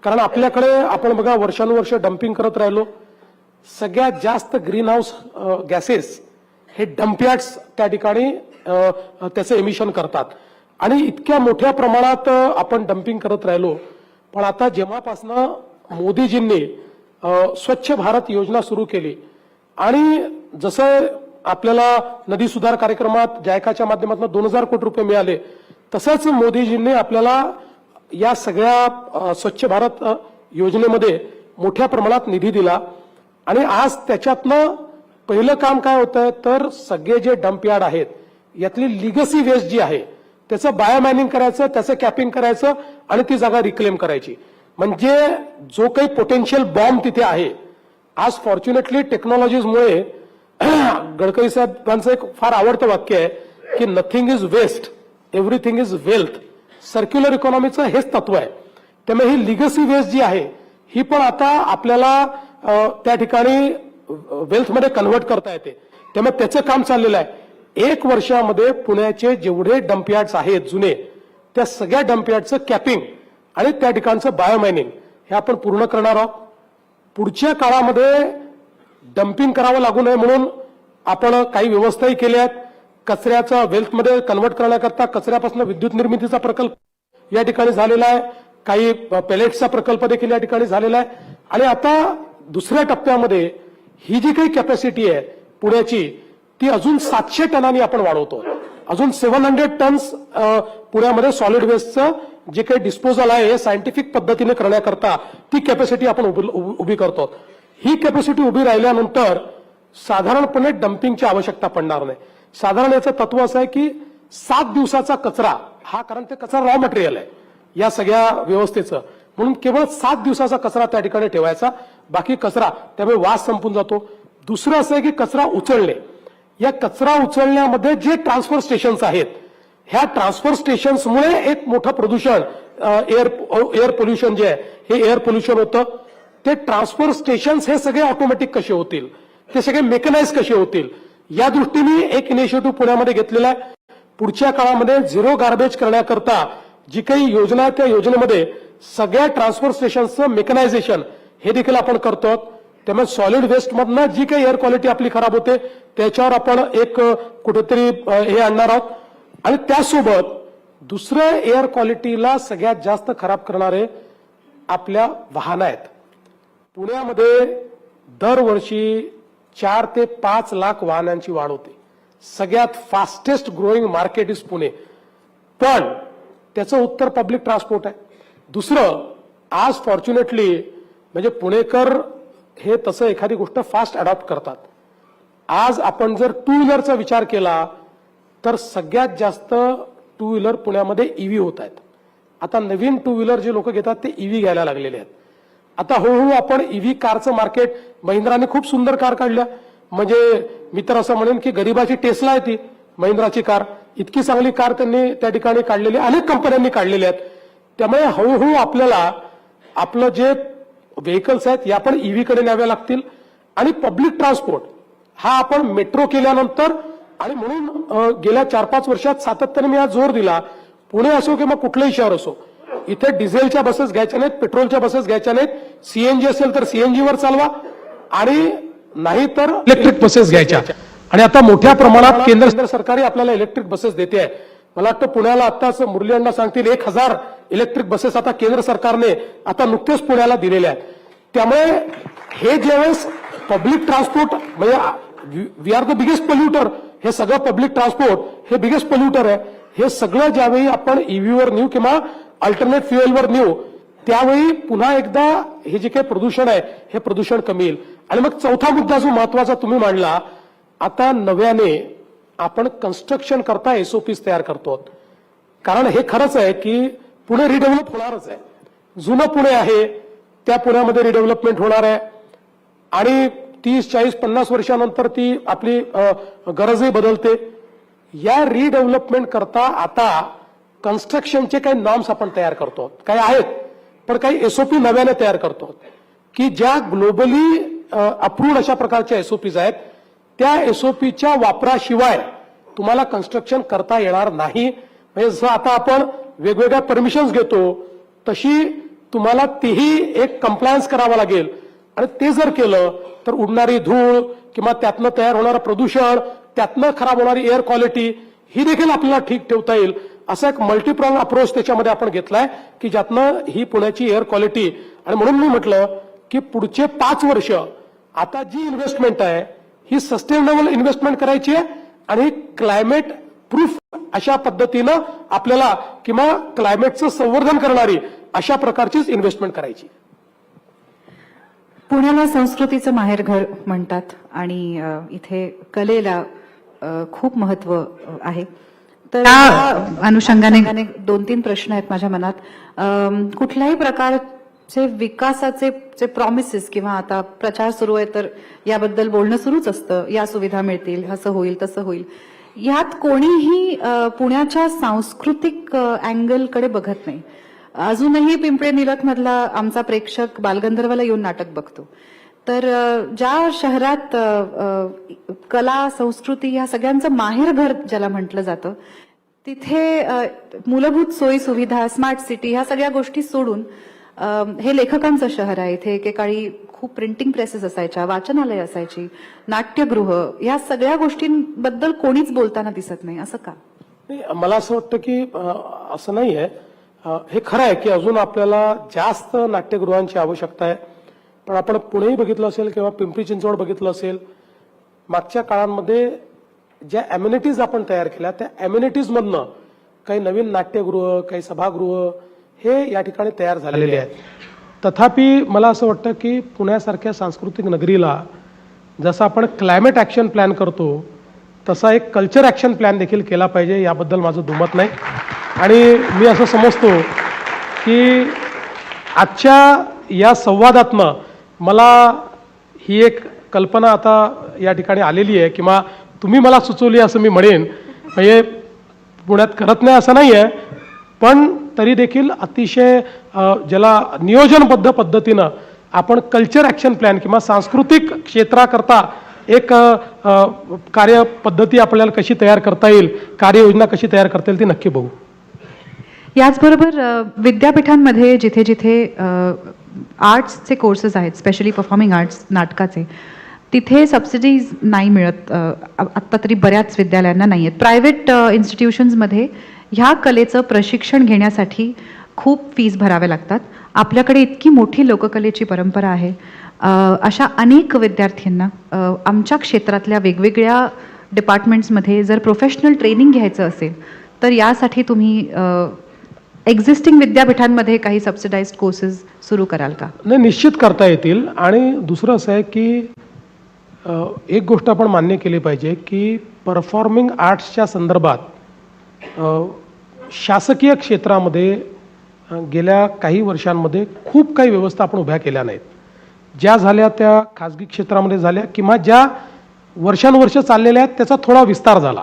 कारण आपल्याकडे आपण बघा वर्षानुवर्ष डम्पिंग करत राहिलो. सगळ्यात जास्त ग्रीन हाऊस गॅसेस हे डम्पयार्ड्स त्या ठिकाणी त्याचं एमिशन करतात आणि इतक्या मोठ्या प्रमाणात आपण डम्पिंग करत राहिलो. पण आता जेव्हापासनं मोदीजींनी स्वच्छ भारत योजना सुरू केली आणि जसं आपल्याला नदी सुधार कार्यक्रमात जायकाच्या माध्यमातून 2000 कोटी रुपये मिळाले, तसंच मोदीजींनी आपल्याला या सगळ्या स्वच्छ भारत योजनेमध्ये मोठ्या प्रमाणात निधी दिला. आणि आज त्याच्यातनं पहिलं काम काय होतंय तर सगळे जे डम्पयार्ड आहेत यातली लिगसी वेस्ट जी आहे त्याचं बायोमायनिंग करायचं, त्याचं कॅपिंग करायचं आणि ती जागा रिक्लेम करायची. म्हणजे जो काही पोटेन्शियल बॉम्ब तिथे आहे, आज फॉर्च्युनेटली टेक्नॉलॉजीजमुळे गडकरी साहेबांचं एक फार आवडतं वाक्य आहे की nothing is waste, everything is wealth. Circular इकॉनॉमीचं हेच तत्व आहे. त्यामुळे ही लिगसी वेस्ट जी आहे ही पण आता आपल्याला त्या ठिकाणी वेल्थमध्ये कन्व्हर्ट करता येते. त्यामुळे त्याचं काम चाललेलं आहे. 1 वर्षामध्ये पुण्याचे जेवढे डम्पयार्ड्स आहेत जुने, त्या सगळ्या डम्पयार्डचं कॅपिंग आणि त्या ठिकाणचं बायोमायनिंग हे आपण पूर्ण करणार आहोत. पुढच्या काळामध्ये डम्पिंग करावं लागू नये म्हणून आपण काही व्यवस्थाही केल्या आहेत. कचऱ्याचा वेल्थमध्ये कन्व्हर्ट करण्याकरता कचऱ्यापासून विद्युत निर्मितीचा प्रकल्प या ठिकाणी झालेला आहे. काही पेलेट्सचा प्रकल्प देखील या ठिकाणी झालेला आहे. आणि आता दुसऱ्या टप्प्यामध्ये ही जी काही कॅपॅसिटी आहे पुण्याची ती अजून 700 टनांनी आपण वाढवतो. अजून 700 टन्स पुण्यामध्ये सॉलिड वेस्टचं जे काही डिस्पोजल आहे हे सायंटिफिक पद्धतीने करण्याकरता ती कॅपॅसिटी आपण उभी करतो. ही कॅपॅसिटी उभी राहिल्यानंतर साधारणपणे डम्पिंगची आवश्यकता पडणार नाही. साधारण याचं तत्व असं आहे की 7 दिवसाचा कचरा हा, कारण ते कचरा रॉ मटेरियल आहे या सगळ्या व्यवस्थेचं, म्हणून केवळ 7 दिवसाचा कचरा त्या ठिकाणी ठेवायचा, बाकी कचरा, त्यामुळे वास संपून जातो. दुसरं असं आहे की कचरा उचलणे. या कचरा उचलण्यामध्ये जे ट्रान्सफर स्टेशन्स आहेत, ह्या ट्रान्सफर स्टेशन्समुळे एक मोठं प्रदूषण, एअर पोल्युशन जे आहे हे एअर पोल्युशन होतं. ते ट्रान्सफर स्टेशन्स हे सगळे ऑटोमॅटिक कसे होतील, ते सगळे मेकनाइज कसे होतील, या दृष्टीने एक इनिशिएटिव्ह पुण्यामध्ये घेतलेला आहे. पुढच्या काळामध्ये झिरो गार्बेज करण्याकरता जी काही योजना आहे त्या योजनेमध्ये सगळ्या ट्रान्सफर स्टेशनचं मेकनायझेशन हे देखील आपण करतो. त्यामुळे सॉलिड वेस्टमधनं जी काही एअर क्वालिटी आपली खराब होते त्याच्यावर आपण एक कुठेतरी हे आणणार आहोत. आणि त्यासोबत दुसरं एअर क्वालिटीला सगळ्यात जास्त खराब करणारे आपल्या वाहनं आहेत. पुण्यामध्ये दरवर्षी 4 ते 5 लाख वाहनांची वाढ होते. सगळ्यात fastest growing market is Pune. पण त्याचं उत्तर पब्लिक ट्रान्सपोर्ट आहे. दुसरं, आज फॉर्च्युनेटली म्हणजे पुणेकर हे तसं एखादी गोष्ट फास्ट अडॉप्ट करतात. आज आपण जर टू व्हीलरचा विचार केला तर सगळ्यात जास्त टू व्हीलर पुण्यामध्ये ईव्ही होत आहेत. आता नवीन टू व्हीलर जे लोक घेतात ते ईव्ही घ्यायला लागलेले आहेत. आता हळूहळू आपण ईव्ही कारचं मार्केट, महिंद्राने खूप सुंदर कार काढल्या, म्हणजे मी तर असं म्हणेन की गरिबाची टेस्ला आहे ती महिंद्राची कार. इतकी चांगली कार त्यांनी त्या ठिकाणी काढलेली, अनेक कंपन्यांनी काढलेल्या आहेत. त्यामुळे हळूहळू आपल्याला आपलं जे व्हेकल्स आहेत या पण ईव्ही कडे न्याव्या लागतील. आणि पब्लिक ट्रान्सपोर्ट हा आपण मेट्रो केल्यानंतर, आणि म्हणून गेल्या 4-5 वर्षात सातत्याने मी आज जोर दिला, पुणे असो किंवा कुठलंही शहर असो, इथे डिझेलच्या बसेस घ्यायच्या नाहीत, पेट्रोलच्या बसेस घ्यायच्या नाहीत. सीएनजी असेल तर सीएनजीवर चालवा, आणि नाही तर इलेक्ट्रिक बसेस घ्यायच्या. आणि आता मोठ्या प्रमाणात केंद्र सरकारी आपल्याला इलेक्ट्रिक बसेस देते आहे. मला वाटतं पुण्याला आताच मुरली अण्णा सांगतील 1000 इलेक्ट्रिक बसेस आता केंद्र सरकारने आता नुकतेच पुण्याला दिलेल्या आहेत. त्यामुळे हे ज्यावेळेस पब्लिक ट्रान्सपोर्ट, म्हणजे वी आर द बिगेस्ट पोल्युटर, हे सगळं पब्लिक ट्रान्सपोर्ट हे बिगेस्ट पोल्युटर आहे. हे सगळं ज्यावेळी आपण ईव्हीवर नेऊ किंवा अल्टरनेट फ्युएलवर नेऊ त्यावेळी पुन्हा एकदा हे जे काही प्रदूषण आहे हे प्रदूषण कमी येईल. आणि मग चौथा मुद्दा जो महत्वाचा तुम्ही मांडला, आता नव्याने आपण कन्स्ट्रक्शन करता एसओपीज तयार करतो. कारण हे खरंच आहे की पुणे रिडेव्हलप होणारच आहे. जुनं पुणे आहे त्या पुण्यामध्ये रिडेव्हलपमेंट होणार आहे, आणि 30, 40, 50 वर्षानंतर ती आपली गरजही बदलते. या रिडेव्हलपमेंट करता आता कन्स्ट्रक्शनचे काही नॉर्म्स आपण तयार करतो, काही आहेत, पण काही एसओपी नव्याने तयार करतो की ज्या ग्लोबली अप्रूव्ड अशा प्रकारच्या एसओपीज आहेत. त्या एसओपीच्या वापराशिवाय तुम्हाला कन्स्ट्रक्शन करता येणार नाही. म्हणजे जसं आता आपण वेगवेगळ्या परमिशन्स घेतो तशी तुम्हाला तेही एक कंप्लायन्स करावा लागेल. आणि ते जर केलं तर उडणारी धूळ किंवा त्यातनं तयार होणारं प्रदूषण, त्यातनं खराब होणारी एअर क्वालिटी ही देखील आपल्याला ठीक ठेवता येईल. असा एक मल्टीप्रॉंग अप्रोच त्याच्यामध्ये आपण घेतलाय की ज्यातनं ही पुण्याची एअर क्वालिटी. आणि म्हणून मी म्हटलं की पुढचे 5 वर्ष आता जी इन्व्हेस्टमेंट आहे ही सस्टेनेबल इन्व्हेस्टमेंट करायची आहे, आणि क्लायमेट प्रूफ अशा पद्धतीनं आपल्याला किंवा क्लायमेटचं संवर्धन करणारी अशा प्रकारचीच इन्व्हेस्टमेंट करायची. पुण्याला संस्कृतीचं माहेरघर म्हणतात आणि इथे कलेला खूप महत्व आहे. तर त्या अनुषंगाने 2-3 प्रश्न आहेत माझ्या मनात. कुठल्याही प्रकारचे विकासाचे जे प्रॉमिसेस किंवा आता प्रचार सुरू आहे तर याबद्दल बोलणं सुरूच असतं, या सुविधा मिळतील, असं होईल तसं होईल. यात कोणीही पुण्याच्या सांस्कृतिक अँगलकडे बघत नाही. अजूनही पिंपळे निलख मधला आमचा प्रेक्षक बालगंधर्वला येऊन नाटक बघतो. तर ज्या शहरात कला संस्कृती या सगळ्यांचं माहेरघर ज्याला म्हटलं जातं, तिथे मूलभूत सोयी सुविधा, स्मार्ट सिटी ह्या सगळ्या गोष्टी सोडून हे लेखकांचं शहर आहे. इथे एकेकाळी खूप प्रिंटिंग प्रेसेस असायच्या, वाचनालय असायची, नाट्यगृह, या सगळ्या गोष्टींबद्दल कोणीच बोलताना दिसत नाही. असं का? मला असं वाटतं की असं नाही आहे. हे खरं आहे की अजून आपल्याला जास्त नाट्यगृहांची आवश्यकता आहे. पण आपण पुणेही बघितलं असेल किंवा पिंपरी चिंचवड बघितलं असेल, मागच्या काळांमध्ये ज्या ॲम्युनिटीज आपण तयार केल्या त्या ॲम्युनिटीजमधनं काही नवीन नाट्यगृह, काही सभागृह हे या ठिकाणी तयार झालेले आहेत. तथापि मला असं वाटतं की पुण्यासारख्या सांस्कृतिक नगरीला जसं आपण क्लायमेट ॲक्शन प्लॅन करतो तसा एक कल्चर ॲक्शन प्लॅन देखील केला पाहिजे, याबद्दल माझं दुमत नाही. आणि मी असं समजतो की आजच्या या संवादातनं मला ही एक कल्पना आता या ठिकाणी आलेली आहे किंवा तुम्ही मला सुचवली असं मी म्हणेन. म्हणजे पुण्यात करत नाही असं नाही आहे, पण तरी देखील अतिशय ज्याला नियोजनबद्ध पद्धतीनं आपण कल्चर ॲक्शन प्लॅन किंवा सांस्कृतिक क्षेत्राकरता एक कार्यपद्धती आपल्याला कशी तयार करता येईल, कार्ययोजना कशी तयार करता येईल ती नक्की बघू. याचबरोबर विद्यापीठांमध्ये जिथे जिथे आर्ट्सचे कोर्सेस आहेत, स्पेशली परफॉर्मिंग आर्ट्स नाटकाचे, तिथे सबसिडीज नाही मिळत. आत्ता तरी बऱ्याच विद्यालयांना नाही आहेत. प्रायव्हेट इन्स्टिट्यूशन्समध्ये ह्या कलेचं प्रशिक्षण घेण्यासाठी खूप फीज भराव्या लागतात. आपल्याकडे इतकी मोठी लोककलेची परंपरा आहे. अशा अनेक विद्यार्थ्यांना आमच्या क्षेत्रातल्या वेगवेगळ्या डिपार्टमेंट्समध्ये जर प्रोफेशनल ट्रेनिंग घ्यायचं असेल तर यासाठी तुम्ही एक्झिस्टिंग विद्यापीठांमध्ये काही सबसिडाइज्ड कोर्सेस सुरू कराल का? नाही, निश्चित करता येतील. आणि दुसरं असं आहे की एक गोष्ट आपण मान्य केली पाहिजे की परफॉर्मिंग आर्ट्सच्या संदर्भात शासकीय क्षेत्रामध्ये गेल्या काही वर्षांमध्ये खूप काही व्यवस्था आपण उभ्या केल्या नाहीत. ज्या झाल्या त्या खाजगी क्षेत्रामध्ये झाल्या किंवा ज्या वर्षानुवर्ष चाललेल्या आहेत त्याचा थोडा विस्तार झाला,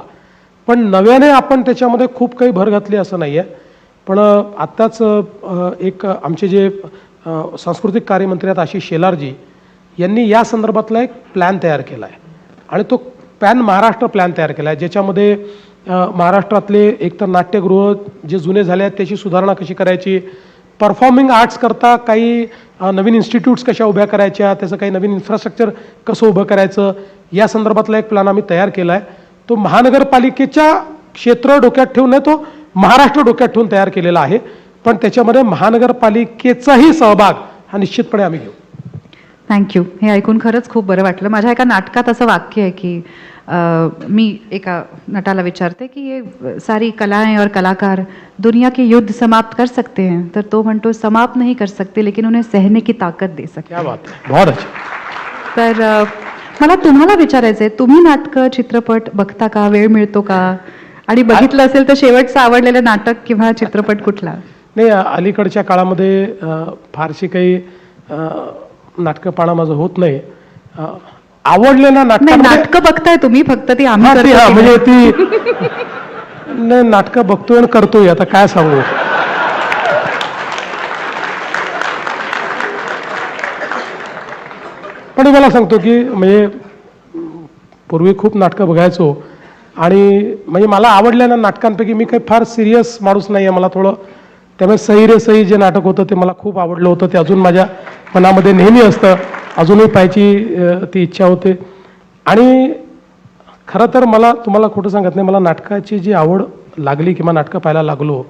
पण नव्याने आपण त्याच्यामध्ये खूप काही भर घातली असं नाही आहे. पण आत्ताच एक आमचे जे सांस्कृतिक कार्यमंत्री आहेत आशिष शेलारजी यांनी या संदर्भातला एक प्लॅन तयार केला आहे आणि तो पॅन महाराष्ट्र प्लॅन तयार केला आहे, ज्याच्यामध्ये महाराष्ट्रातले एकतर नाट्यगृह जे जुने झाले आहेत त्याची सुधारणा कशी करायची, परफॉर्मिंग आर्ट्स करता काही नवीन इन्स्टिट्यूट्स कशा उभ्या करायच्या, त्याचं काही नवीन इन्फ्रास्ट्रक्चर कसं उभं करायचं, या संदर्भातला एक प्लॅन आम्ही तयार केला आहे. तो महानगरपालिकेच्या क्षेत्र डोक्यात ठेवून नाही, तो महाराष्ट्र डोक्यात ठेवून तयार केलेला आहे. पण त्याच्यामध्ये महानगरपालिकेचाही सहभाग हा निश्चितपणे आम्ही घेऊ. थँक्यू. हे ऐकून खरंच खूप बरं वाटलं. माझ्या एका नाटकात असं वाक्य आहे की मी एका नटाला विचारते की ये सारी कलाएं और कलाकार दुनिया के युद्ध समाप्त कर सकते हैं, तर तो म्हणतो समाप्त नहीं कर सकते लेकिन उन्हें सहने की ताकत दे सकते. क्या बात आहे, बहुत अच्छा. तर मला तुम्हाला विचारायचं आहे, तुम्ही नाटकं चित्रपट बघता का? वेळ मिळतो का? आणि बघितलं असेल तर शेवटचं आवडलेलं नाटक किंवा चित्रपट कुठला? नाही, अलीकडच्या काळामध्ये फारशी काही नाटकं पाहणं माझं होत नाही. आवडलेलं नाटकं बघताय तुम्ही, फक्त ती आम्ही म्हणजे ती नाही, नाटकं बघतोय आणि करतोय, आता काय सांगू. पण मला सांगतो की म्हणजे पूर्वी खूप नाटकं बघायचो आणि म्हणजे मला आवडलेल्या नाटकांपैकी मी काही फार सिरियस माणूस नाही आहे. मला थोडं त्यामुळे सही रे सही जे नाटक होतं ते मला खूप आवडलं होतं. ते अजून माझ्या मनामध्ये नेहमी असतं, अजूनही पाहायची ती इच्छा होते. आणि खरं तर मला तुम्हाला खोटं सांगत नाही, मला नाटकाची जी आवड लागली किंवा नाटकं पाहायला लागलो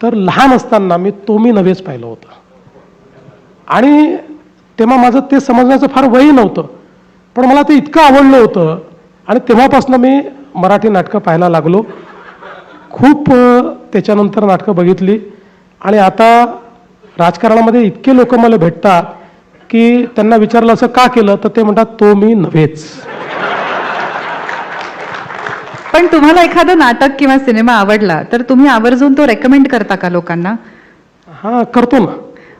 तर लहान असताना मी नव्हेच पाहिलं होतं आणि तेव्हा माझं ते समजण्याचं फार वय नव्हतं, पण मला ते इतकं आवडलं होतं आणि तेव्हापासून मी मराठी नाटकं पाहायला लागलो. खूप त्याच्यानंतर नाटकं बघितली आणि आता राजकारणामध्ये इतके लोक मला भेटतात की त्यांना विचारलं असं का केलं तर ते म्हणतात तो मी नव्हेच. पण तुम्हाला एखादं नाटक किंवा सिनेमा आवडला तर तुम्ही आवर्जून तो रेकमेंड करता का लोकांना? हां, करतो ना.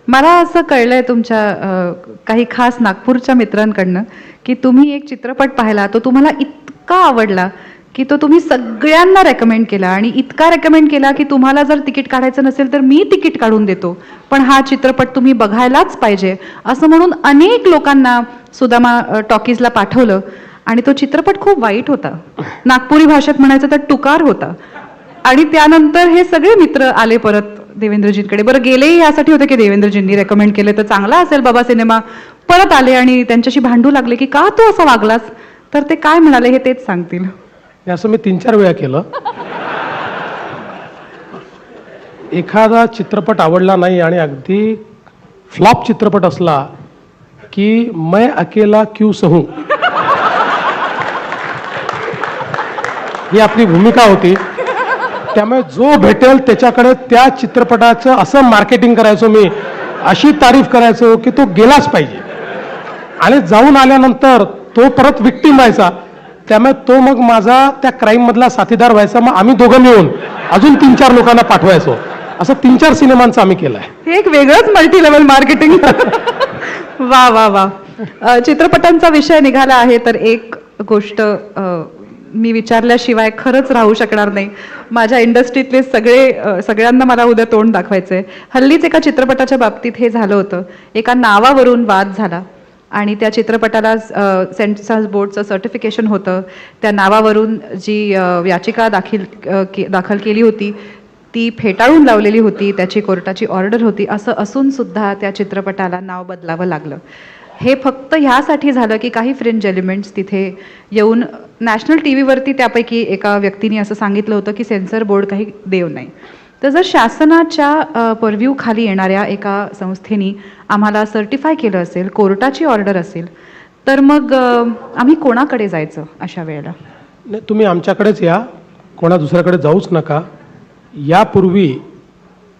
मला असं कळलंय तुमच्या काही खास नागपूरच्या मित्रांकडनं की तुम्ही एक चित्रपट पाहिला, तो तुम्हाला इतका आवडला की तो तुम्ही सगळ्यांना रेकमेंड केला आणि इतका रेकमेंड केला की तुम्हाला जर तिकीट काढायचं नसेल तर मी तिकीट काढून देतो, पण हा चित्रपट तुम्ही बघायलाच पाहिजे असं म्हणून अनेक लोकांना सुदामा टॉकीजला पाठवलं आणि तो चित्रपट खूप वाईट होता. नागपुरी भाषेत म्हणायचं तर टुकार होता. आणि त्यानंतर हे सगळे मित्र आले परत देवेंद्रजींकडे. बरं, गेलेही यासाठी होते की देवेंद्रजींनी रेकमेंड केले तर चांगला असेल बाबा सिनेमा. परत आले आणि त्यांच्याशी भांडू लागले की का तू असा वागलास, तर ते काय म्हणाले हे तेच सांगतील. असं मी 3-4 वेळा केलं. एखादा चित्रपट आवडला नाही आणि अगदी फ्लॉप चित्रपट असला की मैं अकेला क्यों सहूं ही आपली भूमिका होती. त्यामुळे जो भेटेल त्याच्याकडे त्या चित्रपटाचं असं मार्केटिंग करायचो मी, अशी तारीफ करायचो की तो गेलाच पाहिजे. आणि जाऊन आल्यानंतर तो परत विक्टीम व्हायचा. त्यामुळे तो मग माझा त्या क्राईममधला साथीदार व्हायचा. मग आम्ही दोघं मिळून अजून 3-4 लोकांना पाठवायचो. असं 3-4 सिनेमांचं आम्ही केलं आहे. हे एक वेगळंच मल्टी लेवल मार्केटिंग. वा वा वा. चित्रपटांचा विषय निघाला आहे तर एक गोष्ट मी विचारल्याशिवाय खरंच राहू शकणार नाही. माझ्या इंडस्ट्रीतले सगळ्यांना मला उद्या तोंड दाखवायचंय. हल्लीच एका चित्रपटाच्या बाबतीत हे झालं होतं. एका नावावरून वाद झाला आणि त्या चित्रपटाला सेन्सॉर बोर्डचं सर्टिफिकेशन होतं. त्या नावावरून जी याचिका दाखल केली होती ती फेटाळून लावलेली होती. त्याची कोर्टाची ऑर्डर होती. असं असून सुद्धा त्या चित्रपटाला नाव बदलावं लागलं. हे फक्त ह्यासाठी झालं की काही फ्रिंज एलिमेंट्स तिथे येऊन नॅशनल टी व्हीवरती त्यापैकी एका व्यक्तीने असं सांगितलं होतं की सेन्सर बोर्ड काही देव नाही. तर जर शासनाच्या परव्ह्यू खाली येणाऱ्या एका संस्थेनी आम्हाला सर्टिफाय केलं असेल, कोर्टाची ऑर्डर असेल, तर मग आम्ही कोणाकडे जायचं अशा वेळेला? नाही, तुम्ही आमच्याकडेच या, कोणा दुसऱ्याकडे जाऊच नका. यापूर्वी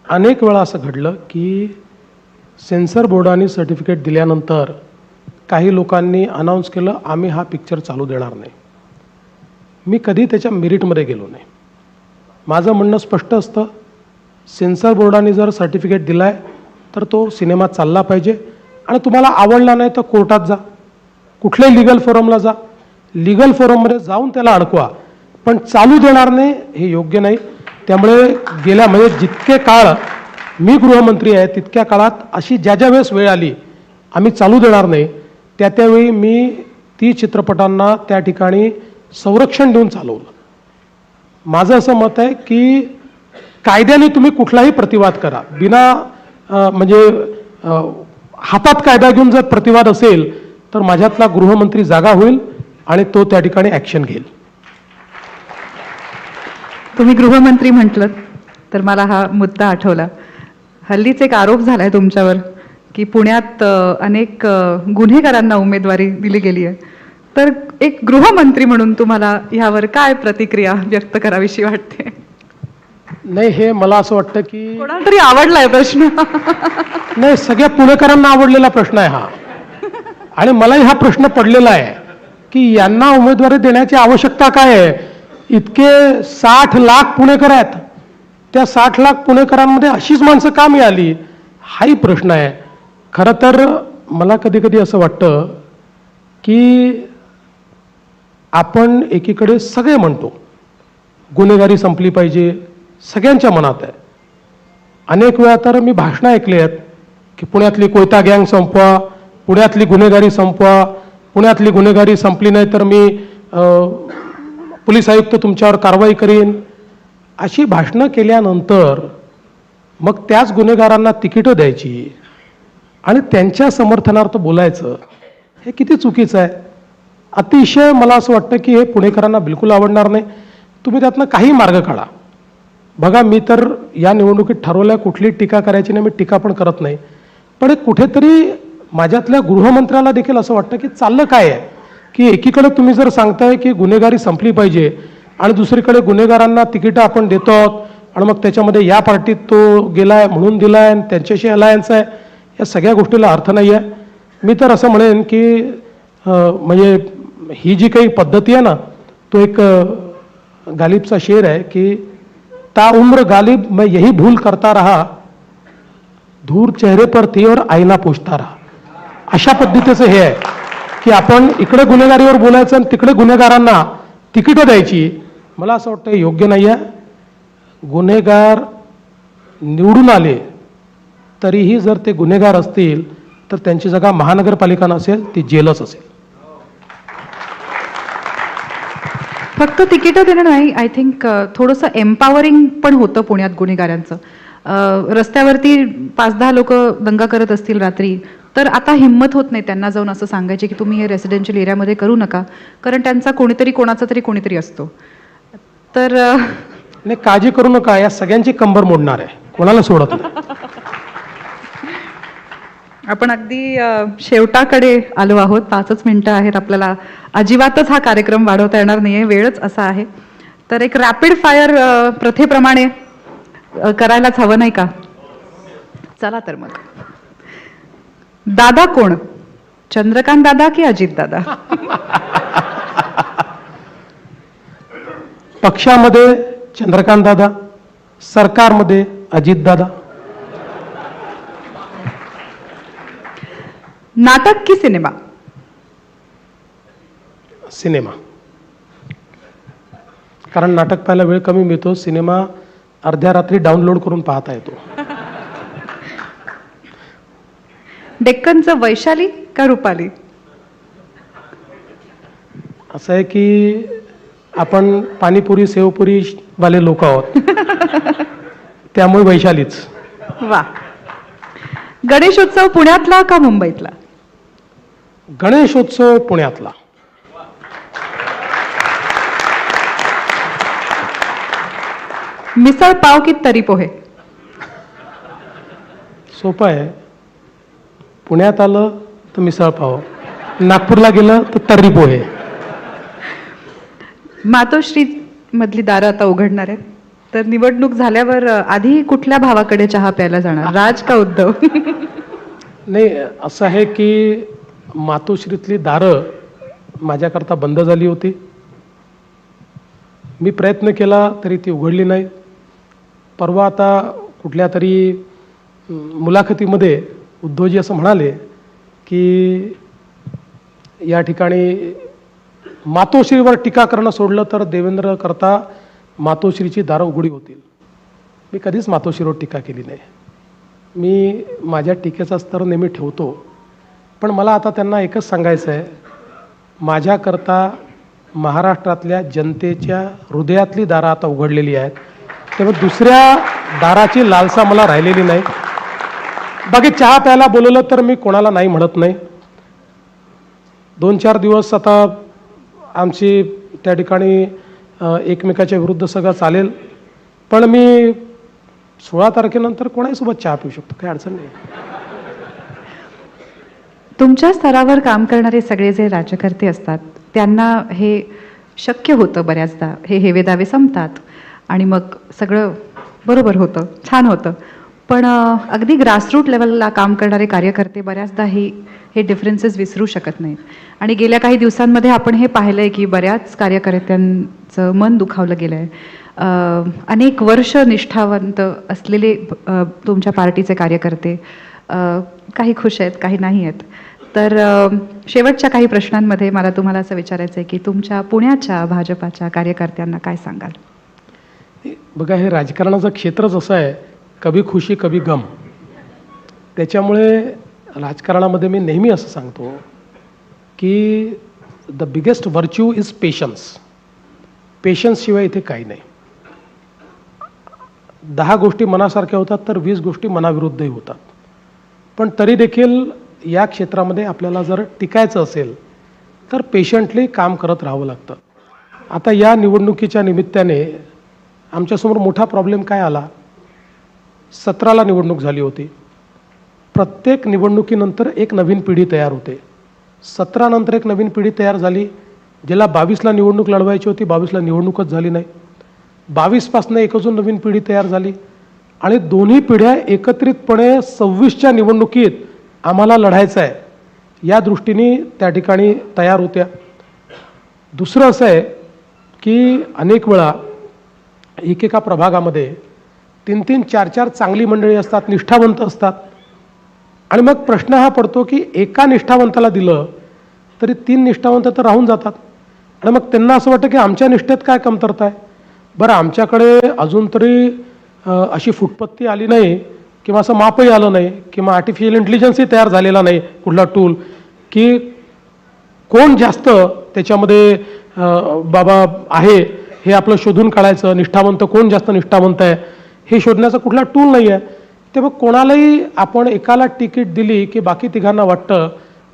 अनेक वेळा असं घडलं की सेन्सर बोर्डाने सर्टिफिकेट दिल्यानंतर काही लोकांनी अनाऊन्स केलं आम्ही हा पिक्चर चालू देणार नाही. मी कधी त्याच्या मेरिटमध्ये गेलो नाही. माझं म्हणणं स्पष्ट असतं, सेन्सर बोर्डाने जर सर्टिफिकेट दिला आहे तर तो सिनेमा चालला पाहिजे. आणि तुम्हाला आवडला नाही तर कोर्टात जा, कुठल्याही लिगल फोरमला जा, लिगल फोरममध्ये जाऊन त्याला अडकवा, पण चालू देणार नाही हे योग्य नाही. त्यामुळे गेल्या म्हणजे जितके काळ मी गृहमंत्री आहे तितक्या काळात अशी ज्या वेळेस वेळ आली आम्ही चालू देणार नाही, त्यावेळी मी ती चित्रपटांना त्या ठिकाणी संरक्षण देऊन चालवलं. माझं असं मत आहे की कायद्याने तुम्ही कुठलाही प्रतिवाद करा, बिना म्हणजे हातात कायदा घेऊन जर प्रतिवाद असेल तर माझ्यातला गृहमंत्री जागा होईल आणि तो त्या ठिकाणी ॲक्शन घेईल. तुम्ही गृहमंत्री म्हटलं तर मला हा मुद्दा आठवला. हल्लीच एक आरोप झालाय तुमच्यावर की पुण्यात अनेक गुन्हेगारांना उमेदवारी दिली गेली आहे. तर एक गृहमंत्री म्हणून तुम्हाला ह्यावर काय प्रतिक्रिया व्यक्त करावीशी वाटते? नाही, हे मला असं वाटतं की कोणाला तरी आवडलाय प्रश्न. नाही, सगळ्या पुणेकरांना आवडलेला प्रश्न आहे हा. आणि मलाही हा प्रश्न पडलेला आहे की यांना उमेदवारी देण्याची आवश्यकता काय आहे. इतके 60 लाख पुणेकर आहेत, त्या 60 लाख पुणेकरांमध्ये अशीच माणसं का मिळाली, हाही प्रश्न आहे. खरं तर मला कधी कधी असं वाटतं की आपण एकीकडे सगळे म्हणतो गुन्हेगारी संपली पाहिजे, सगळ्यांच्या मनात आहे. अनेक वेळा तर मी भाषणं ऐकली आहेत की पुण्यातली कोयता गँग संपवा, पुण्यातली गुन्हेगारी संपवा, पुण्यातली गुन्हेगारी संपली नाही तर मी पोलीस आयुक्त तुमच्यावर कारवाई करीन. अशी भाषणं केल्यानंतर मग त्याच गुन्हेगारांना तिकीटं द्यायची आणि त्यांच्या समर्थनार्थ बोलायचं, हे किती चुकीचं आहे. अतिशय मला असं वाटतं की हे पुणेकरांना बिलकुल आवडणार नाही. तुम्ही त्यातनं काही मार्ग काढा. बघा, मी तर या निवडणुकीत ठरवलं आहे कुठली टीका करायची नाही, मी टीका पण करत नाही. पण कुठेतरी माझ्यातल्या गृहमंत्र्याला देखील असं वाटतं की चाललं काय आहे की एकीकडे तुम्ही जर सांगताय की गुन्हेगारी संपली पाहिजे आणि दुसरीकडे गुन्हेगारांना तिकीटं आपण देतो आहोत आणि मग त्याच्यामध्ये या पार्टीत तो गेलाय म्हणून दिलाय आणि त्यांच्याशी अलायन्स आहे, या सगळ्या गोष्टीला अर्थ नाही आहे. मी तर असं म्हणेन की म्हणजे ही जी काही पद्धती आहे ना, तो एक गालिबचा शेर आहे की ता उम्र गालिब मैं यही भूल करता रहा, धूर चेहरे पर थी और आईना पोछता रहा. अशा पद्धतीचं हे आहे की आपण इकडे गुन्हेगारीवर बोलायचं आणि तिकडे गुन्हेगारांना तिकीटं द्यायची. मला असं वाटतं योग्य नाही आहे. गुन्हेगार निवडून आले तरीही जर ते गुन्हेगार असतील तर त्यांची जागा महानगरपालिका नसेल, ती जेलच असेल. फक्त तिकीटं देणं नाही, आय थिंक थोडंसं एम्पावरिंग पण होतं पुण्यात गुन्हेगारांचं. रस्त्यावरती 5-10 लोक दंगा करत असतील रात्री, तर आता हिंमत होत नाही त्यांना जाऊन असं सांगायचे की तुम्ही हे रेसिडेन्शियल एरियामध्ये करू नका, कारण त्यांचा कोणाचा तरी असतो. तर नाही, काळजी करू नका, या सगळ्यांची कंबर मोडणार आहे, कोणाला सोडत नाही. आपण अगदी शेवटाकडे आलो आहोत. 5च मिनिटं आहेत आपल्याला. अजिबातच हा कार्यक्रम वाढवता येणार नाहीये, वेळच असा आहे. तर एक रॅपिड फायर प्रथेप्रमाणे करायलाच हवं नाही का? चला तर मग. दादा कोण? चंद्रकांत दादा की अजित दादा? पक्षामध्ये चंद्रकांत दादा, सरकारमध्ये अजित दादा. नाटक की सिनेमा? सिनेमा. कारण नाटक पाहायला वेळ कमी मिळतो, सिनेमा अर्ध्या रात्री डाउनलोड करून पाहता येतो. डेक्कनचं वैशाली का रुपाली? असं आहे की आपण पाणीपुरी सेवपुरी वाले लोक आहोत, त्यामुळे वैशालीच. वा. गणेशोत्सव पुण्यातला का मुंबईतला? गणेशोत्सव पुण्यातला. मिसळ पाव की तरी पोहे? सोपं आहे. पुण्यात आलं तर मिसळ पाव, नागपूरला गेलं तर तर्री पोहे. मातोश्री मधली दारं आता उघडणार आहेत, तर निवडणूक झाल्यावर आधी कुठल्या भावाकडे चहा प्यायला जाणार, राज का उद्धव? नाही, असं आहे की मातोश्रीतली दारं माझ्याकरता बंद झाली होती. मी प्रयत्न केला तरी ती उघडली नाही. परवा आता कुठल्या तरी मुलाखतीमध्ये उद्धवजी असं म्हणाले की या ठिकाणी मातोश्रीवर टीका करणं सोडलं तर देवेंद्र करता मातोश्रीची दारं उघडी होतील. मी कधीच मातोश्रीवर टीका केली नाही. मी माझ्या टीकेचा स्तर नेहमी ठेवतो. पण मला आता त्यांना एकच सांगायचं आहे, माझ्याकरता महाराष्ट्रातल्या जनतेच्या हृदयातली दारं आता उघडलेली आहेत, त्यामुळे दुसऱ्या दाराची लालसा मला राहिलेली नाही. बाकी चहा प्यायला बोलवलं तर मी कोणाला नाही म्हणत नाही. 2-4 दिवस आता आमची त्या ठिकाणी एकमेकाच्या विरुद्ध सगळं चालेल, पण मी 16 तारखेनंतर कोणाहीसोबत चहा पिऊ शकतो, काही अडचण नाही. तुमच्या स्तरावर काम करणारे सगळे जे राज्यकर्ते असतात त्यांना हे शक्य होतं बऱ्याचदा, हे हेवेदावे संपतात आणि मग सगळं बरोबर होतं, छान होतं. पण अगदी ग्रासरूट लेवलला काम करणारे कार्यकर्ते बऱ्याचदा हे डिफरन्सेस विसरू शकत नाहीत. आणि गेल्या काही दिवसांमध्ये आपण हे पाहिलंय की बऱ्याच कार्यकर्त्यांचं मन दुखावलं गेलं आहे. अनेक वर्ष निष्ठावंत असलेले तुमच्या पार्टीचे कार्यकर्ते काही खुश आहेत, काही नाही आहेत. तर शेवटच्या काही प्रश्नांमध्ये मला तुम्हाला असं विचारायचं आहे की तुमच्या पुण्याच्या भाजपाच्या कार्यकर्त्यांना काय सांगाल? बघा, हे राजकारणाचं क्षेत्रच असं आहे, कभी खुशी कभी गम. त्याच्यामुळे राजकारणामध्ये मी नेहमी असं सांगतो की the biggest virtue is patience. पेशन्सशिवाय इथे काही नाही. 10 गोष्टी मनासारख्या होतात तर 20 गोष्टी मनाविरुद्धही होतात. पण तरी देखील या क्षेत्रामध्ये आपल्याला जर टिकायचं असेल तर पेशंटली काम करत राहावं लागतं. आता या निवडणुकीच्या निमित्ताने आमच्यासमोर मोठा प्रॉब्लेम काय आला, 17ला निवडणूक झाली होती. प्रत्येक निवडणुकीनंतर एक नवीन पिढी तयार होते. 17 नंतर एक नवीन पिढी तयार झाली. ज्याला 22ला निवडणूक लढवायची होती, 22ला निवडणूकच झाली नाही. 22पासून एक अजून नवीन पिढी तयार झाली आणि दोन्ही पिढ्या एकत्रितपणे 26च्या निवडणुकीत आम्हाला लढायचं आहे या दृष्टीने त्या ठिकाणी तयार होत्या. दुसरं असं आहे की अनेक वेळा एकेका प्रभागामध्ये 3-3, 4-4 चांगली मंडळी असतात, निष्ठावंत असतात. आणि मग प्रश्न हा पडतो की एका निष्ठावंताला दिलं तरी 3 निष्ठावंत तर राहून जातात. आणि मग त्यांना असं वाटतं की आमच्या निष्ठेत काय कमतरता आहे. बरं, आमच्याकडे अजून तरी अशी फुटपत्ती आली नाही किंवा असं मापही आलं नाही किंवा आर्टिफिशियल इंटेलिजन्सही तयार झालेला नाही कुठला टूल की कोण जास्त त्याच्यामध्ये बाबा आहे हे आपलं शोधून काढायचं, निष्ठावंत कोण जास्त निष्ठावंत आहे हे शोधण्याचा कुठला टूल नाही आहे. ते मग कोणालाही आपण एकाला तिकीट दिली की बाकी तिघांना वाटतं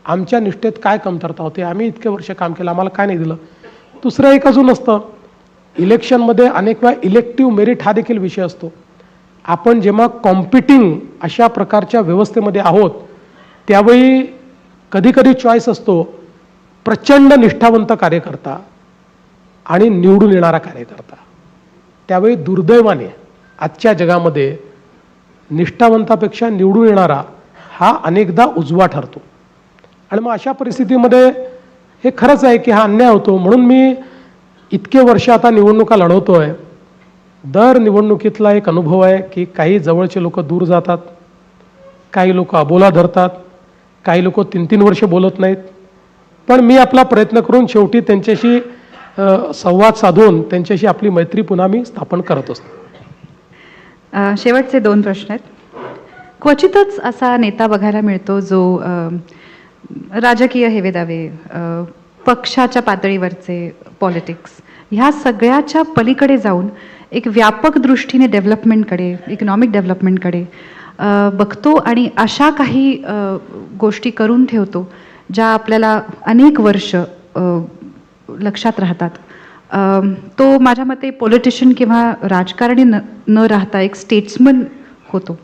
आमच्या निष्ठेत काय कमतरता होते, आम्ही इतके वर्ष काम केलं, आम्हाला काय नाही दिलं. दुसरं एक अजून असतं, इलेक्शनमध्ये अनेक वेळा इलेक्टिव्ह मेरिट हा देखील विषय असतो. आपण जेव्हा कॉम्पिटिंग अशा प्रकारच्या व्यवस्थेमध्ये आहोत त्यावेळी कधीकधी चॉईस असतो प्रचंड निष्ठावंत कार्यकर्ता आणि निवडून येणारा कार्यकर्ता. त्यावेळी दुर्दैवाने आजच्या जगामध्ये निष्ठावंतापेक्षा निवडून येणारा हा अनेकदा उजवा ठरतो. आणि मग अशा परिस्थितीमध्ये हे खरंच आहे की हा अन्याय होतो. म्हणून मी इतके वर्ष आता निवडणुका लढवतोय. दर निवडणुकीतला एक अनुभव आहे की काही जवळचे लोक दूर जातात, काही लोक अबोला धरतात, काही लोक 3-3 वर्ष बोलत नाहीत. पण मी आपला प्रयत्न करून शेवटी त्यांच्याशी संवाद साधून त्यांच्याशी आपली मैत्री पुन्हा मी स्थापन करत असतो. शेवटचे 2 प्रश्न आहेत. क्वचितच असा नेता बघायला मिळतो जो राजकीय हेवेदावे, पक्षाच्या पातळीवरचे पॉलिटिक्स ह्या सगळ्याच्या पलीकडे जाऊन एक व्यापक दृष्टीने डेव्हलपमेंटकडे, इकॉनॉमिक डेव्हलपमेंटकडे बघतो आणि अशा काही गोष्टी करून ठेवतो ज्या आपल्याला अनेक वर्ष लक्षात राहतात. तो माझ्या मते पॉलिटिशियन किंवा राजकारणी न राहता एक स्टेट्समन होतो.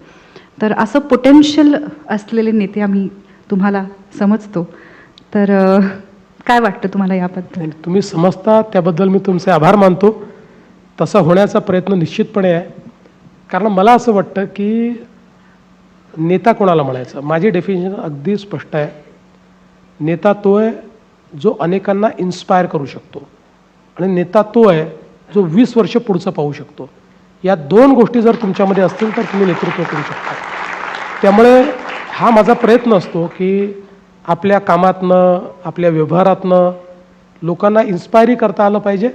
तर असं पोटेन्शियल असलेले नेते आम्ही तुम्हाला समजतो. तर काय वाटतं तुम्हाला याबद्दल? तुम्ही समजता त्याबद्दल मी तुमचे आभार मानतो. तसा होण्याचा प्रयत्न निश्चितपणे आहे. कारण मला असं वाटतं की नेता कोणाला म्हणायचं, माझी डेफिनेशन अगदी स्पष्ट आहे. नेता तो आहे जो अनेकांना इन्स्पायर करू शकतो आणि नेता तो आहे जो 20 वर्ष पुढचं पाहू शकतो. या 2 गोष्टी जर तुमच्यामध्ये असतील तर तुम्ही नेतृत्व करू शकता. त्यामुळे हा माझा प्रयत्न असतो की आपल्या कामातनं, आपल्या व्यवहारातनं लोकांना इन्स्पायरी करता आलं पाहिजे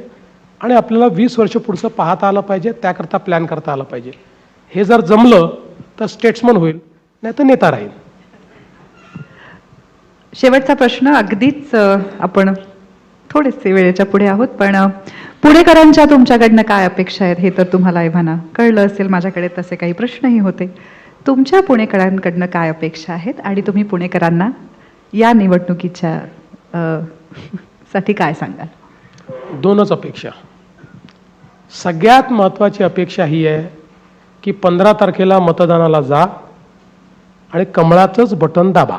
आणि आपल्याला 20 वर्ष पुढचं पाहता आलं पाहिजे, त्याकरता प्लॅन करता आलं पाहिजे. हे जर जमलं तर स्टेट्समन होईल, नाही तर नेता राहील. शेवटचा प्रश्न अगदीच आपण थोडेसे वेळेच्या पुढे आहोत, पण पुणेकरांच्या तुमच्याकडनं काय अपेक्षा आहेत हे तर तुम्हाला एव्हाना कळलं असेल. माझ्याकडे तसे काही प्रश्नही होते. तुमच्या पुणेकरांकडनं काय अपेक्षा आहेत आणि तुम्ही पुणेकरांना या निवडणुकीच्या साठी काय सांगाल? 2च अपेक्षा. सगळ्यात महत्त्वाची अपेक्षा ही आहे की 15 तारखेला मतदानाला जा आणि कमळाचंच बटन दाबा.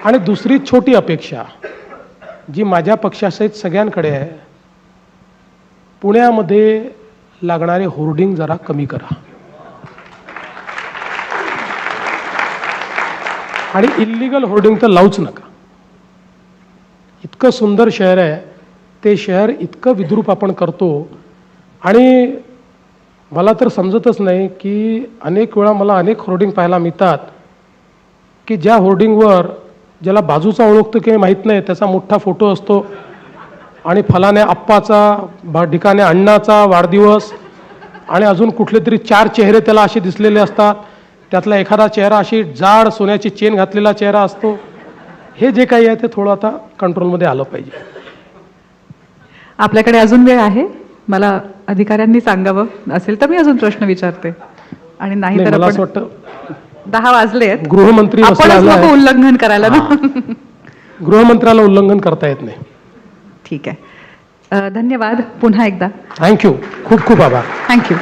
आणि दुसरी छोटी अपेक्षा जी माझ्या पक्षासहित सगळ्यांकडे आहे, पुण्यामध्ये लागणारे होर्डिंग जरा कमी करा आणि इल्लीगल होर्डिंग तर लावूच नका. इतकं सुंदर शहर आहे, ते शहर इतकं विद्रूप आपण करतो आणि मला तर समजतच नाही की अनेक वेळा मला अनेक होर्डिंग पाहायला मिळतात की ज्या होर्डिंगवर ज्याला बाजूचा ओळखतो की माहीत नाही त्याचा मोठा फोटो असतो आणि फलाने आप्पाचा, ढिकाने अण्णाचा वाढदिवस आणि अजून कुठले तरी 4 चेहरे त्याला असे दिसलेले असतात. त्यातला एखादा चेहरा अशी जाड सोन्याची चेन घातलेला चेहरा असतो. हे जे काही आहे ते थोडं आता कंट्रोलमध्ये आलं पाहिजे. आपल्याकडे अजून वेळ आहे. मला अधिकाऱ्यांनी सांगावं असेल तर मी अजून प्रश्न विचारते आणि नाही तर मला असं आपण वाटतं 10 वाजले आहेत. गृहमंत्री आपणच बसलेला नको आहे. उल्लंघन करायला ना. गृहमंत्र्याला उल्लंघन करता येत नाही. ठीक आहे. धन्यवाद पुन्हा एकदा. थँक्यू. खूप खूप आभार. थँक्यू.